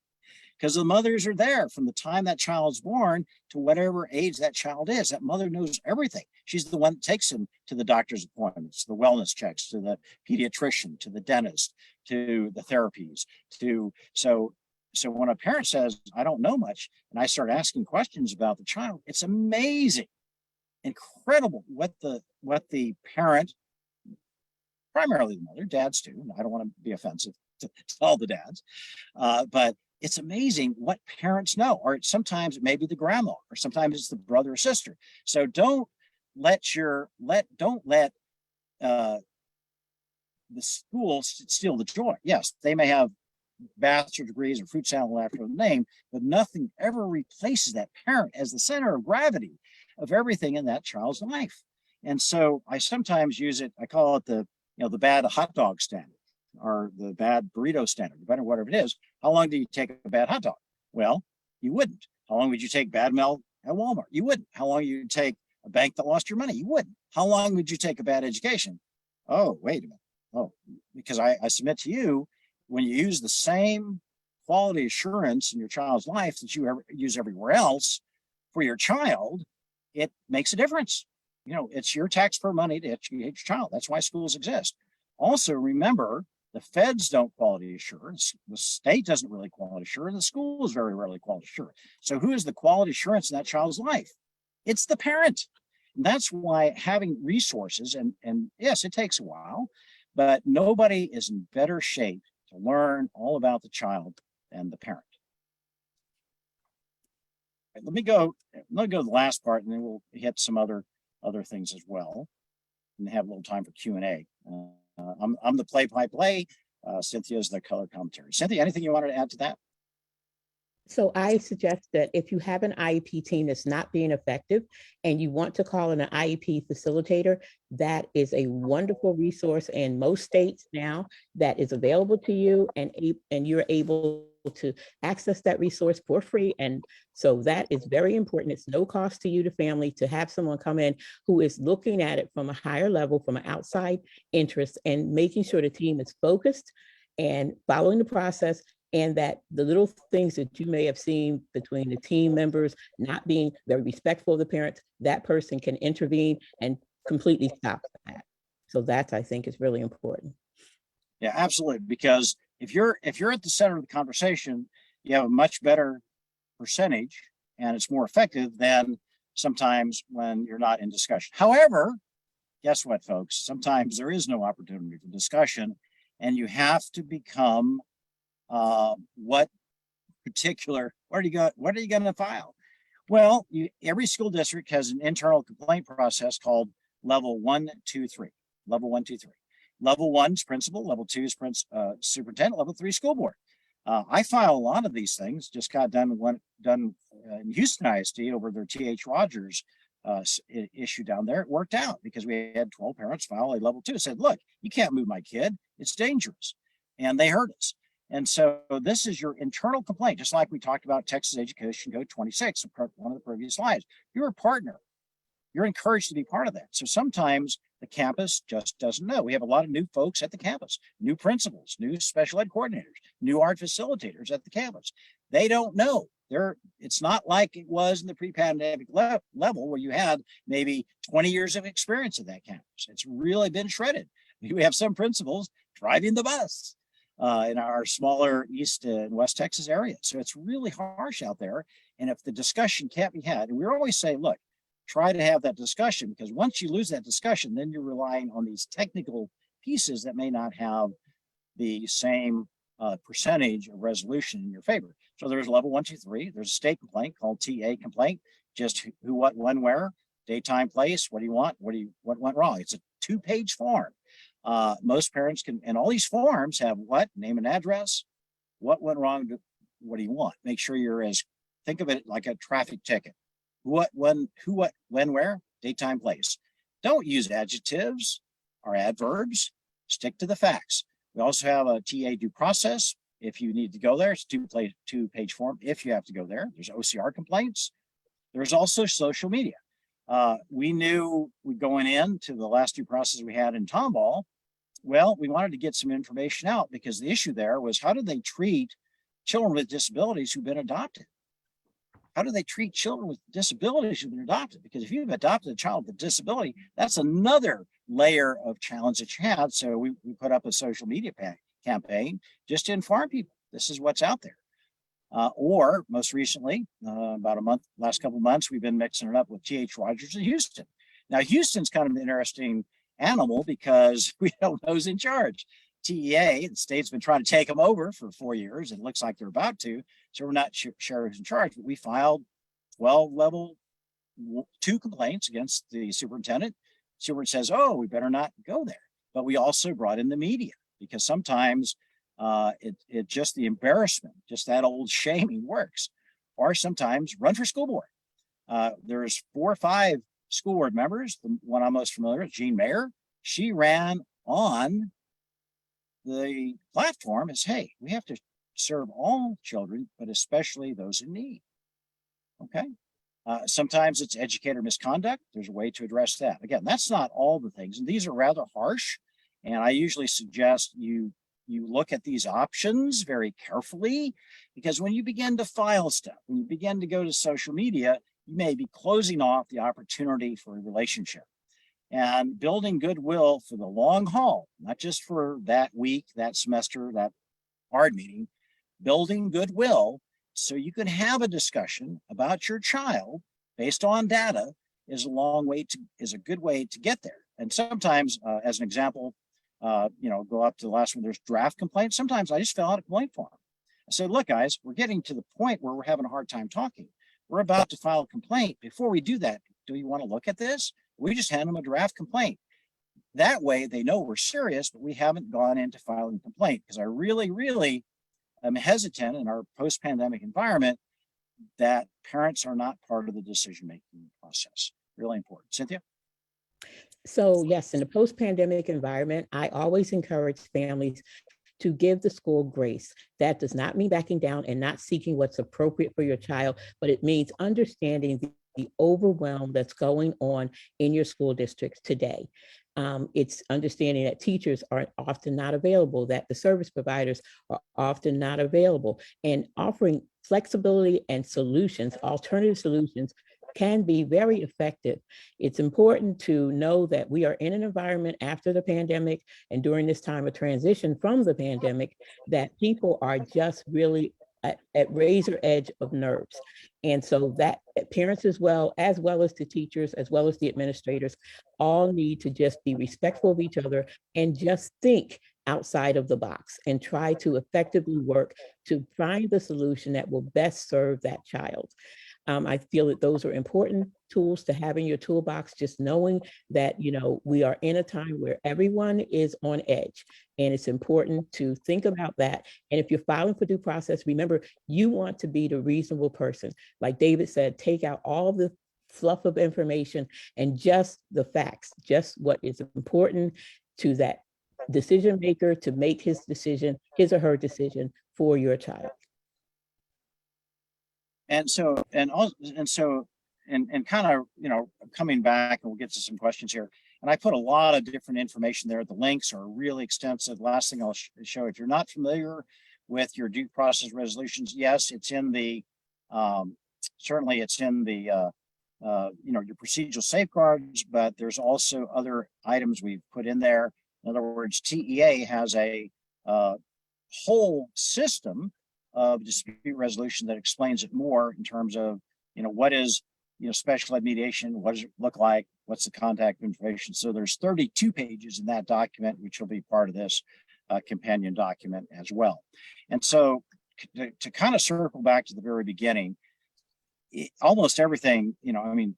because the mothers are there from the time that child's born to whatever age that child is. That mother knows everything. She's the one that takes him to the doctor's appointments, the wellness checks, to the pediatrician, to the dentist, to the therapies, so when a parent says, I don't know much, and I start asking questions about the child, it's amazing, incredible what the parent, primarily the mother, dads too, I don't want to be offensive to all the dads, but it's amazing what parents know, or sometimes it may be the grandma, or sometimes it's the brother or sister. So don't let the school steal the joy. Yes, they may have bachelor degrees or fruit salad after the name, but nothing ever replaces that parent as the center of gravity of everything in that child's life. And so I sometimes use it, I call it the bad hot dog standard, or the bad burrito standard, depending on whatever it is. How long do you take a bad hot dog? Well, you wouldn't. How long would you take bad milk at Walmart? You wouldn't. How long would you take a bank that lost your money? You wouldn't. How long would you take a bad education? Oh, wait a minute. Oh, because I submit to you, when you use the same quality assurance in your child's life that you use everywhere else for your child, it makes a difference. It's your taxpayer money to educate your child. That's why schools exist. Also, remember, the feds don't quality assure. The state doesn't really quality assure. The school is very rarely quality assure. So who is the quality assurance in that child's life? It's the parent. And that's why having resources, and yes, it takes a while, but nobody is in better shape to learn all about the child than the parent. Right, let me go to the last part, and then we'll hit some other things as well, and have a little time for Q&A. I'm the play-by-play. Cynthia's the color commentary. Cynthia, anything you wanted to add to that? So I suggest that if you have an IEP team that's not being effective and you want to call in an IEP facilitator, that is a wonderful resource in most states now that is available to you, and you're able to access that resource for free. And so that is very important. It's no cost to you, the family, to have someone come in who is looking at it from a higher level, from an outside interest, and making sure the team is focused and following the process, and that the little things that you may have seen between the team members not being very respectful of the parents, that person can intervene and completely stop that. So that, I think, is really important. Yeah, absolutely. Because if you're at the center of the conversation, you have a much better percentage, and it's more effective than sometimes when you're not in discussion. However, guess what, folks? Sometimes there is no opportunity for discussion, and you have to become what are you going to file? Well, every school district has an internal complaint process called level 1, 2, 3. Level 1, 2, 3. Level 1 is principal, level 2 is superintendent, level 3 school board. I file a lot of these things. Just got done in Houston ISD over their T.H. Rogers issue down there. It worked out because we had 12 parents file a level 2. It said, look, you can't move my kid. It's dangerous. And they heard us. And so this is your internal complaint, just like we talked about Texas Education Code 26, one of the previous slides. You're a partner. You're encouraged to be part of that. So sometimes the campus just doesn't know. We have a lot of new folks at the campus, new principals, new special ed coordinators, new art facilitators at the campus. They don't know. It's not like it was in the pre-pandemic level where you had maybe 20 years of experience at that campus. It's really been shredded. We have some principals driving the bus in our smaller East and West Texas area. So it's really harsh out there. And if the discussion can't be had, and we always say, look, try to have that discussion, because once you lose that discussion, then you're relying on these technical pieces that may not have the same percentage of resolution in your favor. So there's level 1, 2, 3. There's a state complaint called TA complaint, just who, what, when, where, date, time, place. What do you want? What went wrong? It's a 2-page form. Most parents can, and all these forms have what? Name and address, what went wrong, what do you want? Make sure think of it like a traffic ticket. What, when, who, what, when, where, date, time, place. Don't use adjectives or adverbs. Stick to the facts. We also have a TA due process. If you need to go there, it's a 2-page form. If you have to go there, there's OCR complaints. There's also social media. We knew going into the last due process we had in Tomball, well, we wanted to get some information out because the issue there was how do they treat children with disabilities who've been adopted? How do they treat children with disabilities who've been adopted? Because if you've adopted a child with a disability, that's another layer of challenge that you have. So we put up a social media campaign just to inform people this is what's out there. Or most recently, about a month, last couple of months, we've been mixing it up with T.H. Rogers in Houston. Now, Houston's kind of an interesting animal because we don't know who's in charge. TEA, the state's been trying to take them over for 4 years. It looks like they're about to. So we're not sure who's in charge, but we filed 12 level 2 complaints against the superintendent. Superintendent says, oh, we better not go there. But we also brought in the media because sometimes it just the embarrassment, just that old shaming works. Or sometimes run for school board. There's 4 or 5 school board members. The one I'm most familiar with, Jean Mayer, she ran on the platform as, hey, we have to serve all children, but especially those in need. Okay. Sometimes it's educator misconduct. There's a way to address that. Again, that's not all the things, and these are rather harsh. And I usually suggest you look at these options very carefully, because when you begin to file stuff, when you begin to go to social media, you may be closing off the opportunity for a relationship. And building goodwill for the long haul, not just for that week, that semester, that ARD meeting, building goodwill so you can have a discussion about your child based on data is a good way to get there. And sometimes, as an example, go up to the last one, there's draft complaints. Sometimes I just fill out a complaint form. I said, look, guys, we're getting to the point where we're having a hard time talking. We're about to file a complaint. Before we do that, do you want to look at this? We just hand them a draft complaint. That way they know we're serious, but we haven't gone into filing a complaint, because I really, really am hesitant in our post-pandemic environment that parents are not part of the decision-making process. Really important. Cynthia? So yes, in the post-pandemic environment, I always encourage families to give the school grace. That does not mean backing down and not seeking what's appropriate for your child, but it means understanding the overwhelm that's going on in your school districts today. It's understanding that teachers are often not available, that the service providers are often not available, and offering flexibility and solutions, alternative solutions, can be very effective. It's important to know that we are in an environment after the pandemic and during this time of transition from the pandemic that people are just really at razor edge of nerves. And so that parents as well as the teachers, as well as the administrators, all need to just be respectful of each other and just think outside of the box and try to effectively work to find the solution that will best serve that child. I feel that those are important tools to have in your toolbox, just knowing that, we are in a time where everyone is on edge, and it's important to think about that. And if you're filing for due process, remember, you want to be the reasonable person. Like David said, take out all the fluff of information and just the facts, just what is important to that decision maker to make his or her decision for your child. And kind of, coming back, and we'll get to some questions here. And I put a lot of different information there. The links are really extensive. Last thing I'll show, if you're not familiar with your due process resolutions, yes, it's in the, certainly it's in the, your procedural safeguards, but there's also other items we've put in there. In other words, TEA has a whole system of dispute resolution that explains it more in terms of, what is, special ed mediation, what does it look like, what's the contact information. So there's 32 pages in that document, which will be part of this companion document as well. And so to kind of circle back to the very beginning, almost everything,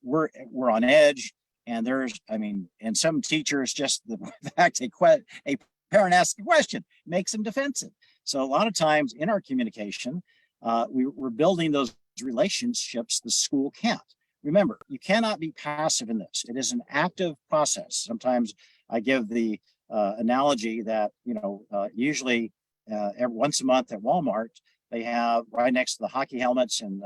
we're on edge, and there's, and some teachers, just the fact a parent asks a question makes them defensive. So a lot of times in our communication, we're building those relationships the school can't. Remember, you cannot be passive in this. It is an active process. Sometimes I give the analogy that, usually every once a month at Walmart, they have right next to the hockey helmets and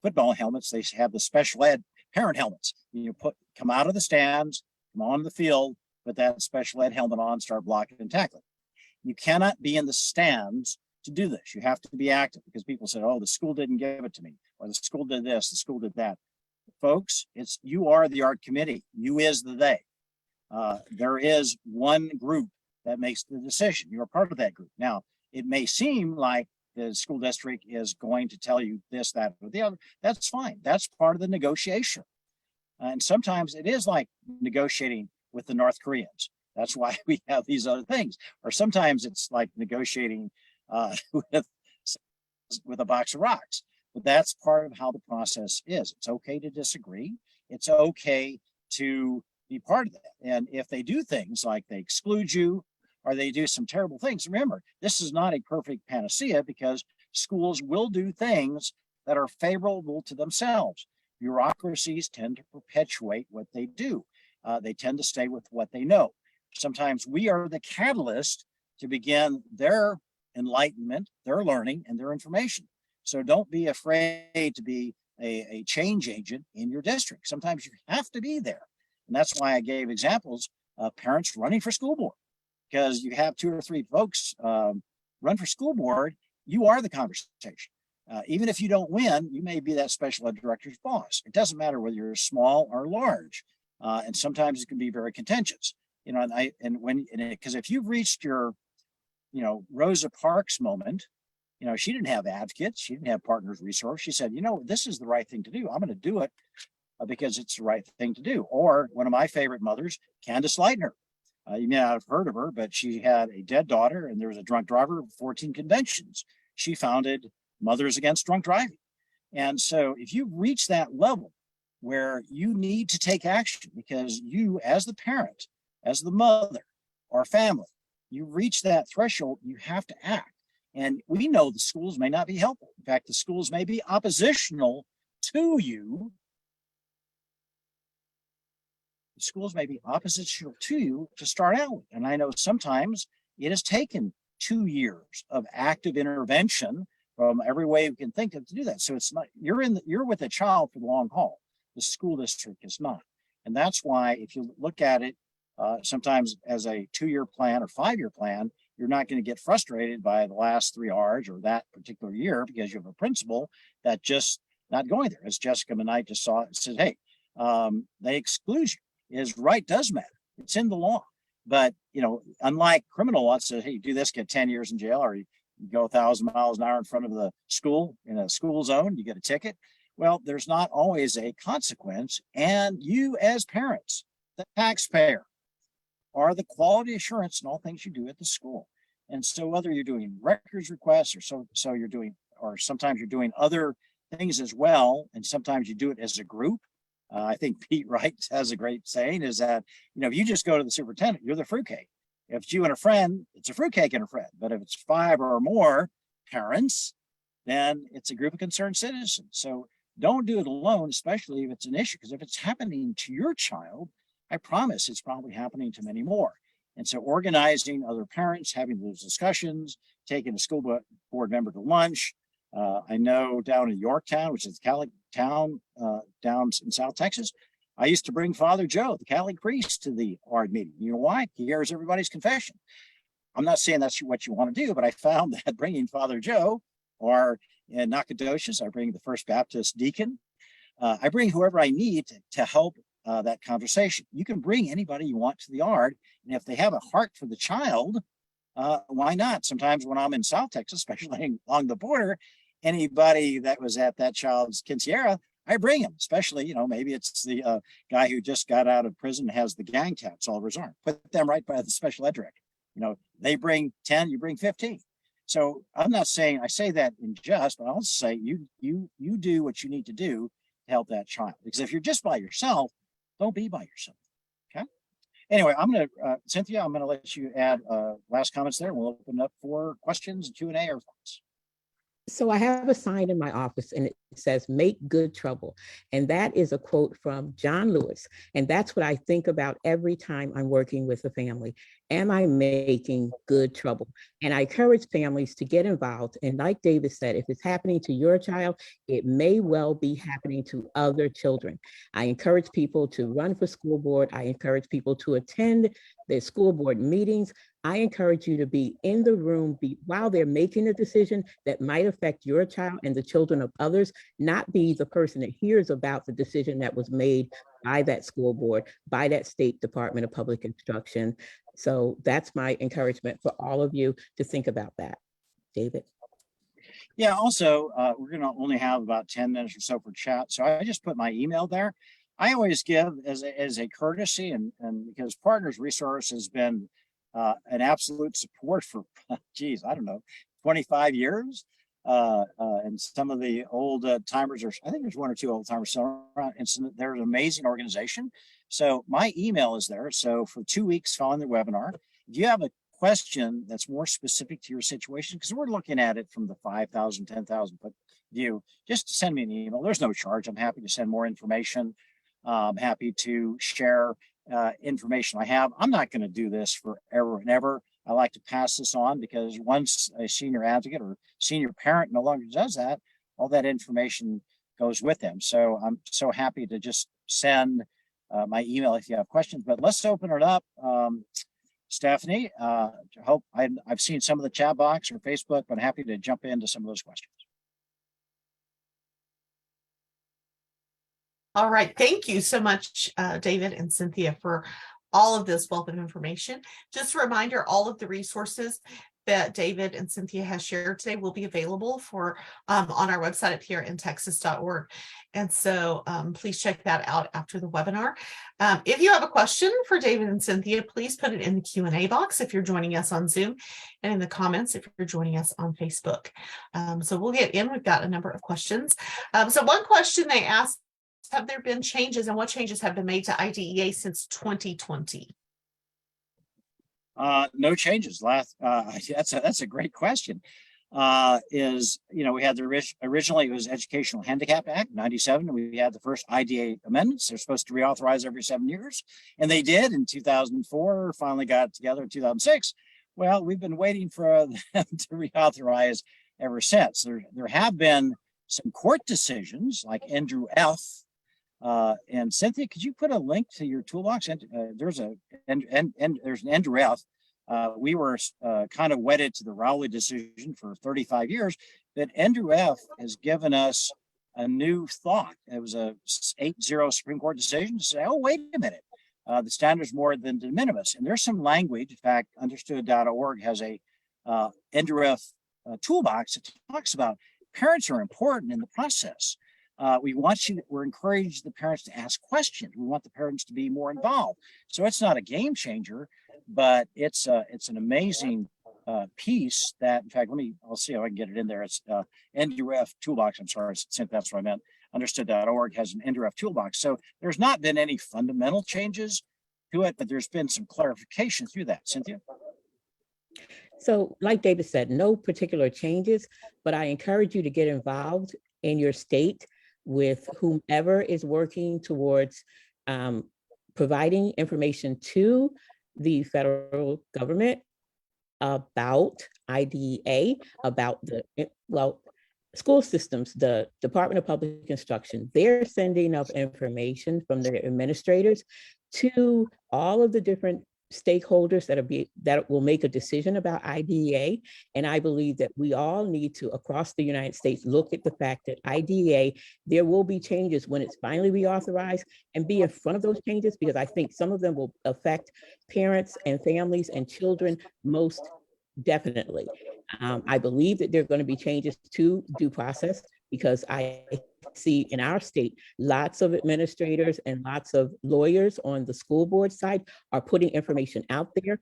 football helmets, they have the special ed parent helmets. You come out of the stands, come on the field, put that special ed helmet on, start blocking and tackling. You cannot be in the stands to do this. You have to be active, because people said, oh, the school didn't give it to me, or the school did this, the school did that. Folks, you are the art committee. You is the they. There is one group that makes the decision. You're part of that group. Now, it may seem like the school district is going to tell you this, that, or the other. That's fine. That's part of the negotiation. And sometimes it is like negotiating with the North Koreans. That's why we have these other things. Or sometimes it's like negotiating with a box of rocks. But that's part of how the process is. It's okay to disagree. It's okay to be part of that. And if they do things like they exclude you, or they do some terrible things, remember, this is not a perfect panacea, because schools will do things that are favorable to themselves. Bureaucracies tend to perpetuate what they do. They tend to stay with what they know. Sometimes we are the catalyst to begin their enlightenment, their learning, and their information. So don't be afraid to be a change agent in your district. Sometimes you have to be there. And that's why I gave examples of parents running for school board, because you have 2 or 3 folks run for school board, you are the conversation. Even if you don't win, you may be that special ed director's boss. It doesn't matter whether you're small or large. And sometimes it can be very contentious. You know, because if you've reached your, Rosa Parks moment, she didn't have advocates, she didn't have partners resource. She said, this is the right thing to do. I'm going to do it because it's the right thing to do. Or one of my favorite mothers, Candace Leitner. You may not have heard of her, but she had a dead daughter, and there was a drunk driver, 14 conventions. She founded Mothers Against Drunk Driving. And so if you reach that level where you need to take action, because you, as the parent, as the mother or family, you reach that threshold, you have to act. And we know the schools may not be helpful. In fact, the schools may be oppositional to you. The schools may be oppositional to you to start out with. And I know sometimes it has taken 2 years of active intervention from every way we can think of to do that. So it's not, you're with a child for the long haul. The school district is not. And that's why if you look at it sometimes as a 2-year plan or 5-year plan, you're not going to get frustrated by the last 3 R's or that particular year, because you have a principal that just not going there. As Jessica Knight just saw it, said, hey, they exclude you. His right does matter. It's in the law. But, unlike criminal law, it says, hey, you do this, get 10 years in jail, or you go 1,000 miles an hour in front of the school in a school zone, you get a ticket. Well, there's not always a consequence. And you as parents, the taxpayer, are the quality assurance in all things you do at the school. And so whether you're doing records requests or you're doing, or sometimes you're doing other things as well, and sometimes you do it as a group. I think Pete Wright has a great saying is that, if you just go to the superintendent, you're the fruitcake. If it's you and a friend, it's a fruitcake and a friend. But if it's 5 or more parents, then it's a group of concerned citizens. So don't do it alone, especially if it's an issue, because if it's happening to your child, I promise it's probably happening to many more. And so organizing other parents, having those discussions, taking a school board member to lunch. I know down in Yorktown, which is a Catholic town down in South Texas, I used to bring Father Joe, the Catholic priest, to the ARD meeting. You know why? He hears everybody's confession. I'm not saying that's what you want to do, but I found that bringing Father Joe, or in Nacogdoches, I bring the First Baptist deacon. I bring whoever I need to help that conversation. You can bring anybody you want to the ARD, and if they have a heart for the child, why not? Sometimes when I'm in South Texas, especially along the border, anybody that was at that child's quinceañera, I bring him, especially, maybe it's the guy who just got out of prison, has the gang tats all over his arm. Put them right by the special ed director. They bring 10, you bring 15. So I'm not saying, I say that in jest, but I'll say you do what you need to do to help that child. Because if you're just by yourself, don't be by yourself. Okay. Anyway, I'm going to, Cynthia, I'm going to let you add last comments there. We'll open up for questions, Q&A, or thoughts. So I have a sign in my office and it says, make good trouble. And that is a quote from John Lewis. And that's what I think about every time I'm working with a family. Am I making good trouble? And I encourage families to get involved. And like David said, if it's happening to your child, it may well be happening to other children. I encourage people to run for school board. I encourage people to attend their school board meetings. I encourage you to be in the room while they're making a decision that might affect your child and the children of others, not be the person that hears about the decision that was made by that school board, by that State Department of Public Instruction. So that's my encouragement for all of you to think about that. David? Yeah, also, we're going to only have about 10 minutes or so for chat. So I just put my email there. I always give as a courtesy and because Partners Resource has been an absolute support for, geez, I don't know, 25 years. And some of the old timers are, I think there's one or two old timers still around. And so they're an amazing organization. So my email is there. So for 2 weeks following the webinar, if you have a question that's more specific to your situation, because we're looking at it from the 5,000, 10,000 foot view, just send me an email. There's no charge. I'm happy to send more information. I'm happy to share information I have. I'm not going to do this forever and ever. I like to pass this on because once a senior advocate or senior parent no longer does that, all that information goes with them. So I'm so happy to just send my email if you have questions, but let's open it up. Stephanie, I've seen some of the chat box or Facebook, but I'm happy to jump into some of those questions. All right. Thank you so much, David and Cynthia, for all of this wealth of information. Just a reminder, all of the resources that David and Cynthia has shared today will be available for on our website at prntexas.org. And so please check that out after the webinar. If you have a question for David and Cynthia, please put it in the Q&A box if you're joining us on Zoom, and in the comments if you're joining us on Facebook. So we'll get in. We've got a number of questions. So one question they asked, have there been changes, and what changes have been made to IDEA since 2020? No changes. That's a great question. We had originally it was Educational Handicap Act 97. We had the first IDEA amendments. They're supposed to reauthorize every 7 years, and they did in 2004. Finally got it together in 2006. Well, we've been waiting for them to reauthorize ever since. There have been some court decisions like Andrew F. And Cynthia, could you put a link to your toolbox? And there's an Andrew F. We were kind of wedded to the Rowley decision for 35 years, but Andrew F. has given us a new thought. It was a 8-0 Supreme Court decision to say, oh, wait a minute, the standard's more than de minimis. And there's some language. In fact, understood.org has a Andrew F. Toolbox that talks about parents are important in the process. We're encouraging the parents to ask questions. We want the parents to be more involved. So it's not a game changer, but it's an amazing piece that, in fact, I'll see if I can get it in there. It's NDRF Toolbox. I'm sorry, that's what I meant. Understood.org has an NDRF Toolbox. So there's not been any fundamental changes to it, but there's been some clarification through that. Cynthia? So like David said, no particular changes, but I encourage you to get involved in your state with whomever is working towards providing information to the federal government about IDEA, about school systems, the Department of Public Instruction. They're sending up information from their administrators to all of the different stakeholders that will make a decision about IDEA. And I believe that we all need to, across the United States, look at the fact that IDEA, there will be changes when it's finally reauthorized, and be in front of those changes, because I think some of them will affect parents and families and children most definitely. I believe that there are going to be changes to due process, because I see in our state, lots of administrators and lots of lawyers on the school board side are putting information out there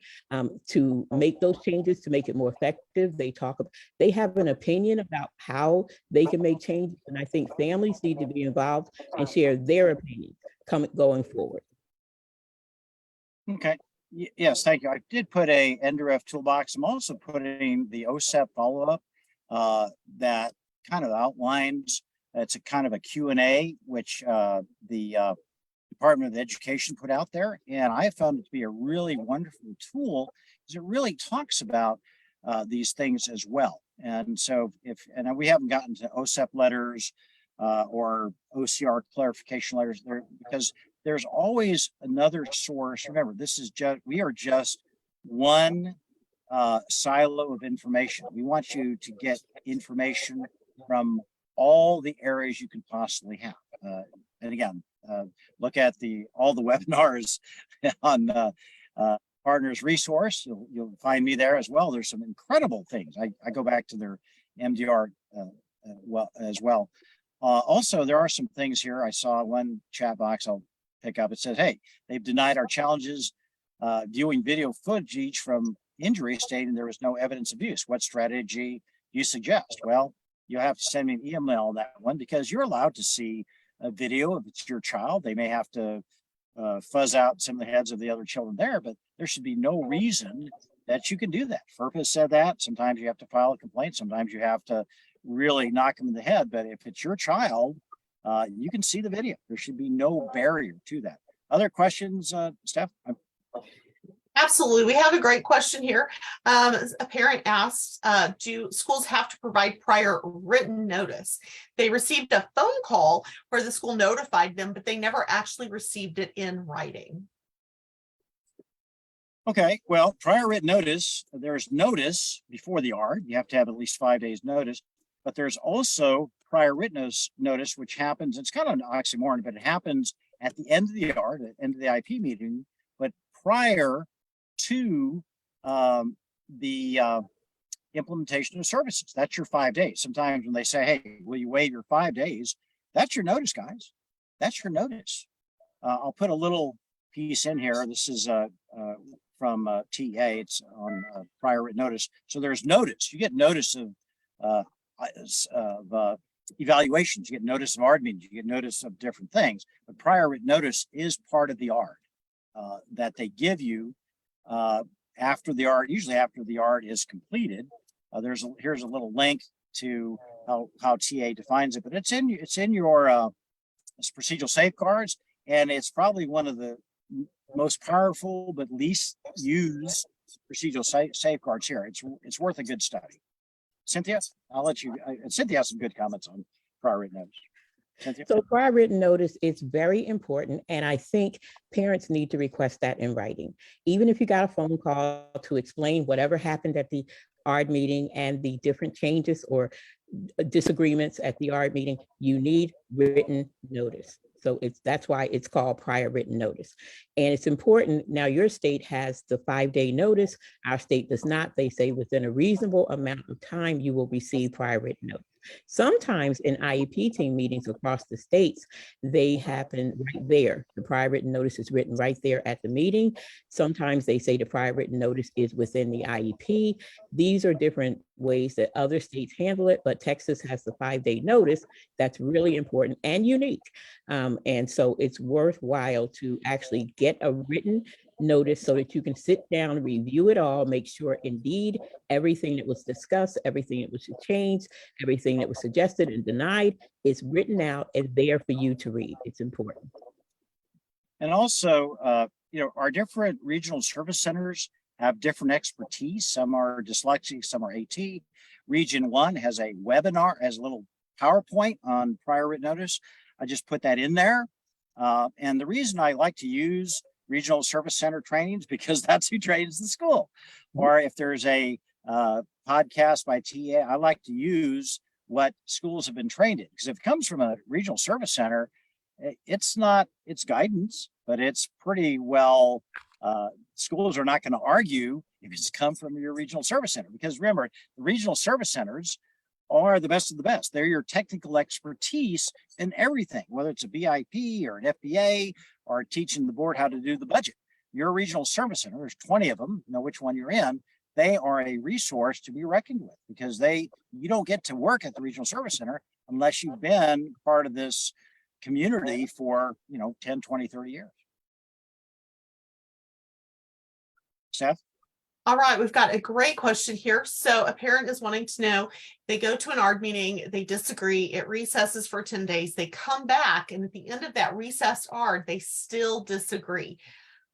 to make those changes, to make it more effective. They have an opinion about how they can make changes. And I think families need to be involved and share their opinions going forward. Okay. Yes, thank you. I did put a NDRF toolbox. I'm also putting the OSEP follow-up that kind of outlines, it's a kind of a Q&A, which the Department of Education put out there. And I found it to be a really wonderful tool because it really talks about these things as well. And so and we haven't gotten to OSEP letters or OCR clarification letters there, because there's always another source. Remember, we are just one silo of information. We want you to get information from all the areas you can possibly have. And again, look at all the webinars on Partners Resource. You'll find me there as well. There's some incredible things. I go back to their MDR as well. Also, there are some things here. I saw one chat box I'll pick up. It says, hey, they've denied our challenges viewing video footage from injury, stating there was no evidence of use. What strategy do you suggest? Well, you have to send me an email on that one, because you're allowed to see a video if it's your child. They may have to fuzz out some of the heads of the other children there, but there should be no reason that you can do that. FERPA said that. Sometimes you have to file a complaint. Sometimes you have to really knock them in the head. But if it's your child, you can see the video. There should be no barrier to that. Other questions, Steph? Absolutely. We have a great question here. A parent asked, do schools have to provide prior written notice? They received a phone call where the school notified them, but they never actually received it in writing. Okay, well, prior written notice, there's notice before the ARD. You have to have at least 5 days notice, but there's also prior written notice, which happens, it's kind of an oxymoron, but it happens at the end of the ARD, at the end of the IP meeting, but prior to the implementation of services. That's your 5 days. Sometimes when they say, hey, will you waive your 5 days? That's your notice, guys. That's your notice. I'll put a little piece in here. This is from TA. It's on prior written notice. So there's notice. You get notice of evaluations. You get notice of ARD meetings. You get notice of different things. But prior written notice is part of the ARD that they give you after the ARD, usually after the ARD is completed. Here's a little link to how TA defines it, but it's in your procedural safeguards, and it's probably one of the most powerful but least used procedural safeguards here. It's worth a good study. Cynthia, I'll let you. Cynthia has some good comments on prior written notice. Cynthia? So prior written notice is very important, and I think parents need to request that in writing. Even if you got a phone call to explain whatever happened at the ARD meeting and the different changes or disagreements at the ARD meeting, you need written notice. So that's why it's called prior written notice. And it's important. Now, your state has the 5-day notice. Our state does not. They say within a reasonable amount of time, you will receive prior written notice. Sometimes in IEP team meetings across the states, they happen right there. The prior written notice is written right there at the meeting. Sometimes they say the prior written notice is within the IEP. These are different ways that other states handle it, but Texas has the 5-day notice. That's really important and unique. And so it's worthwhile to actually get a written notice so that you can sit down, review it all, make sure indeed everything that was discussed, everything that was changed, everything that was suggested and denied is written out and there for you to read. It's important. And also, our different regional service centers have different expertise. Some are dyslexic, some are AT. Region 1 has a webinar, has a little PowerPoint on prior written notice. I just put that in there. And the reason I like to use regional service center trainings, because that's who trains the school. Or if there's a podcast by TA, I like to use what schools have been trained in. Because if it comes from a regional service center, it's guidance, but it's pretty well, schools are not going to argue if it's come from your regional service center. Because remember, the regional service centers are the best of the best. They're your technical expertise in everything, whether it's a BIP or an FBA or teaching the board how to do the budget. Your regional service center, there's 20 of them, you know which one you're in. They are a resource to be reckoned with, because you don't get to work at the regional service center unless you've been part of this community for 10, 20, 30 years. Steph? All right, we've got a great question here. So a parent is wanting to know, they go to an ARD meeting, they disagree, it recesses for 10 days, they come back, and at the end of that recessed ARD, they still disagree.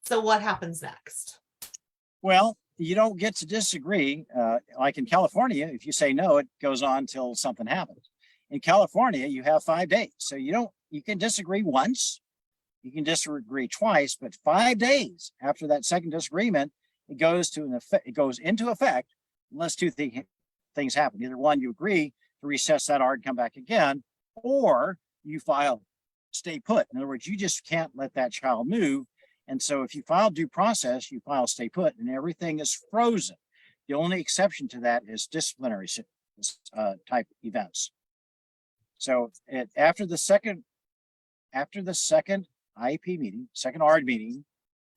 So what happens next? Well, you don't get to disagree. Like in California, if you say no, it goes on till something happens. In California, you have 5 days. So you can disagree once, you can disagree twice, but 5 days after that second disagreement, it goes into effect unless two things happen. Either one, you agree to recess that ARD, come back again, or you file stay put. In other words, you just can't let that child move. And so if you file due process, you file stay put, and everything is frozen. The only exception to that is disciplinary type events. So after the second IEP meeting, second ARD meeting,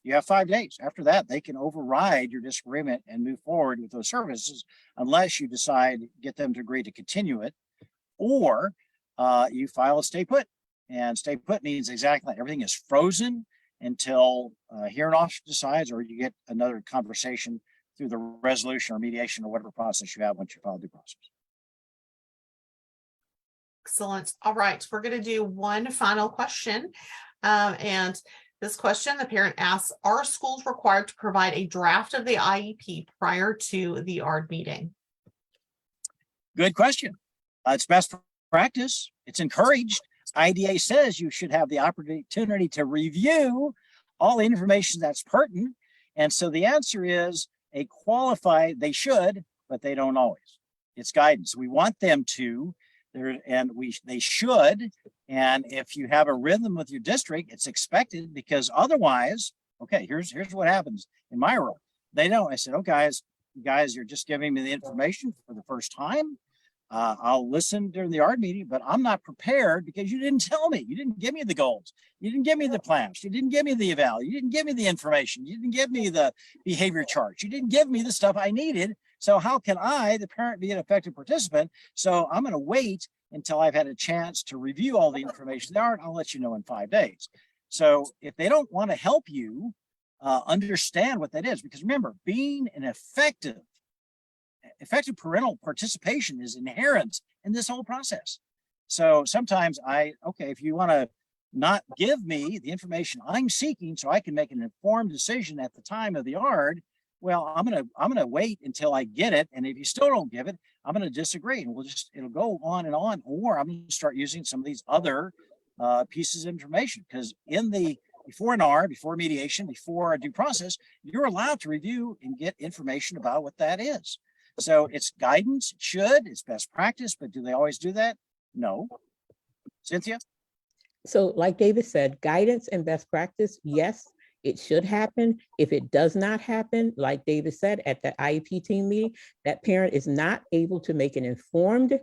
you have 5 days. After that, they can override your disagreement and move forward with those services unless you decide to get them to agree to continue it, or you file a stay put. And stay put means exactly that. Everything is frozen until hearing officer decides, or you get another conversation through the resolution or mediation or whatever process you have once you file due process. Excellent. All right, we're going to do one final question. And this question, the parent asks, are schools required to provide a draft of the IEP prior to the ARD meeting? Good question. It's best practice. It's encouraged. IDA says you should have the opportunity to review all the information that's pertinent. And so the answer is they should, but they don't always. It's guidance. We want them to, they should. And if you have a rhythm with your district, it's expected, because otherwise, okay, here's what happens in my role. They don't. I said, oh, guys, you're just giving me the information for the first time. I'll listen during the ARD meeting, but I'm not prepared because you didn't tell me. You didn't give me the goals. You didn't give me the plans. You didn't give me the eval. You didn't give me the information. You didn't give me the behavior charts. You didn't give me the stuff I needed. So how can I, the parent, be an effective participant? So I'm going to wait until I've had a chance to review all the information there. I'll let you know in 5 days. So if they don't want to help you understand what that is, because remember, being an effective parental participation is inherent in this whole process. So sometimes if you want to not give me the information I'm seeking so I can make an informed decision at the time of the ARD, well, I'm gonna wait until I get it. And if you still don't give it, I'm gonna disagree, and it'll go on and on, or I'm gonna start using some of these other pieces of information, because before an ARD, before mediation, before a due process, you're allowed to review and get information about what that is. So it's guidance, it's best practice, but do they always do that? No. Cynthia? So like David said, guidance and best practice, yes, it should happen. If it does not happen, like David said, at the IEP team meeting, that parent is not able to make an informed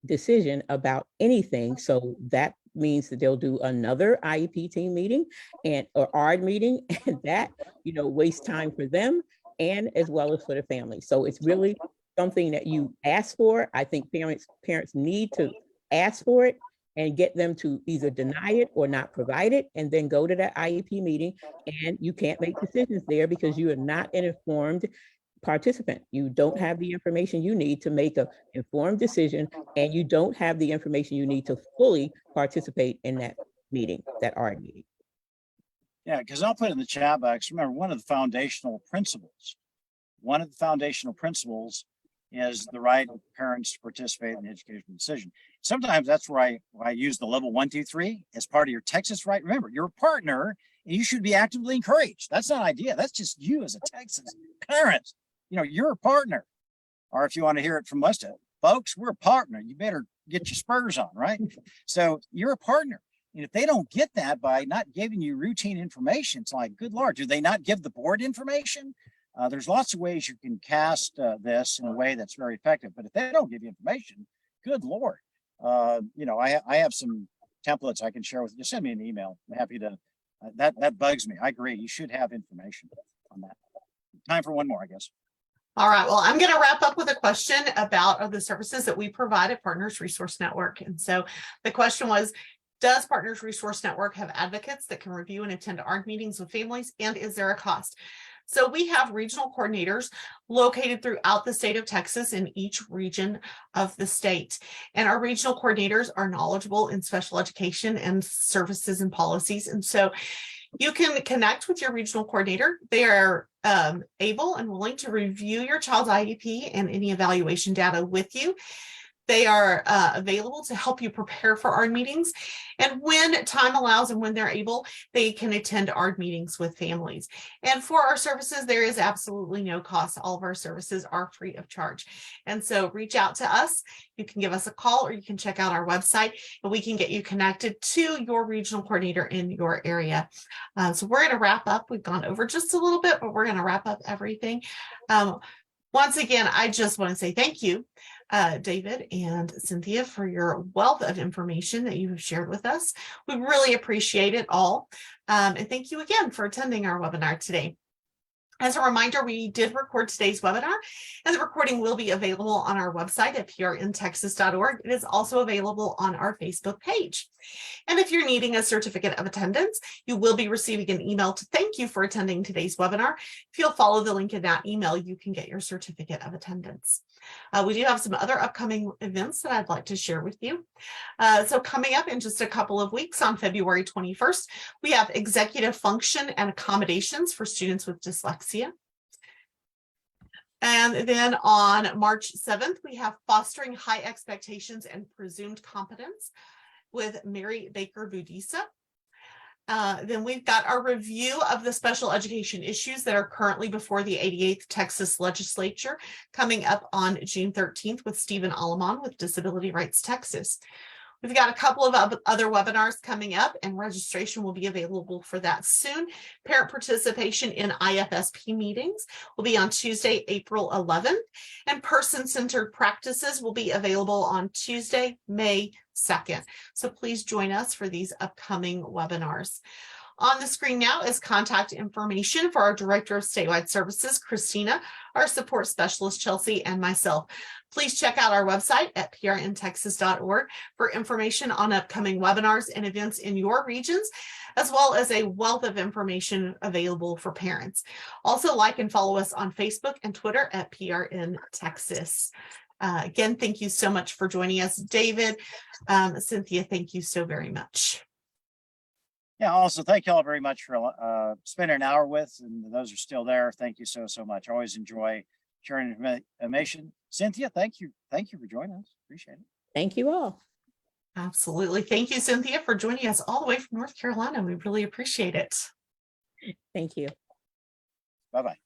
decision about anything. So that means that they'll do another IEP team meeting or ARD meeting, and that, wastes time for them and as well as for the family. So it's really something that you ask for. I think parents need to ask for it and get them to either deny it or not provide it, and then go to that IEP meeting. And you can't make decisions there because you are not an informed participant. You don't have the information you need to make an informed decision, and you don't have the information you need to fully participate in that meeting, that ARD meeting. Yeah, because I'll put in the chat box, remember, one of the foundational principles is the right of parents to participate in the educational decision. Sometimes that's where I use the level 1, 2, 3 as part of your Texas right. Remember, you're a partner and you should be actively encouraged. That's not idea. That's just you as a Texas parent. You're a partner. Or if you want to hear it from us, folks, we're a partner. You better get your spurs on, right? So you're a partner. And if they don't get that by not giving you routine information, it's like, good Lord, do they not give the board information? There's lots of ways you can cast this in a way that's very effective, but if they don't give you information, good Lord. I have some templates I can share with you. Just send me an email. I'm happy to, that bugs me. I agree. You should have information on that. Time for one more, I guess. All right, well, I'm going to wrap up with a question about the services that we provide at Partners Resource Network. And so the question was, does Partners Resource Network have advocates that can review and attend ARD meetings with families, and is there a cost? So we have regional coordinators located throughout the state of Texas in each region of the state. And our regional coordinators are knowledgeable in special education and services and policies. And so you can connect with your regional coordinator. They are able and willing to review your child's IEP and any evaluation data with you. They are available to help you prepare for ARD meetings. And when time allows and when they're able, they can attend ARD meetings with families. And for our services, there is absolutely no cost. All of our services are free of charge. And so reach out to us. You can give us a call or you can check out our website and we can get you connected to your regional coordinator in your area. So we're going to wrap up. We've gone over just a little bit, but we're going to wrap up everything. Once again, I just want to say thank you, David and Cynthia, for your wealth of information that you have shared with us. We really appreciate it all. And thank you again for attending our webinar today. As a reminder, we did record today's webinar, and the recording will be available on our website at prntexas.org. It is also available on our Facebook page. And if you're needing a certificate of attendance, you will be receiving an email to thank you for attending today's webinar. If you'll follow the link in that email, you can get your certificate of attendance. We do have some other upcoming events that I'd like to share with you. So coming up in just a couple of weeks on February 21st, we have executive function and accommodations for students with dyslexia. And then on March 7th, we have fostering high expectations and presumed competence with Mary Baker Budisa. Then we've got our review of the special education issues that are currently before the 88th Texas Legislature coming up on June 13th with Stephen Alamon with Disability Rights Texas. We've got a couple of other webinars coming up and registration will be available for that soon. Parent participation in IFSP meetings will be on Tuesday, April 11th, and person-centered practices will be available on Tuesday, May 2nd. So please join us for these upcoming webinars. On the screen now is contact information for our Director of Statewide Services, Christina, our support specialist, Chelsea, and myself. Please check out our website at prntexas.org for information on upcoming webinars and events in your regions, as well as a wealth of information available for parents. Also, like and follow us on Facebook and Twitter at PRN Texas. Again, thank you so much for joining us, David. Cynthia, thank you so very much. Yeah, also thank you all very much for spending an hour with, and those are still there. Thank you so much. I always enjoy sharing information. Cynthia, thank you for joining us. Appreciate it. Thank you all. Absolutely. Thank you, Cynthia, for joining us all the way from North Carolina. We really appreciate it. Thank you. Bye-bye.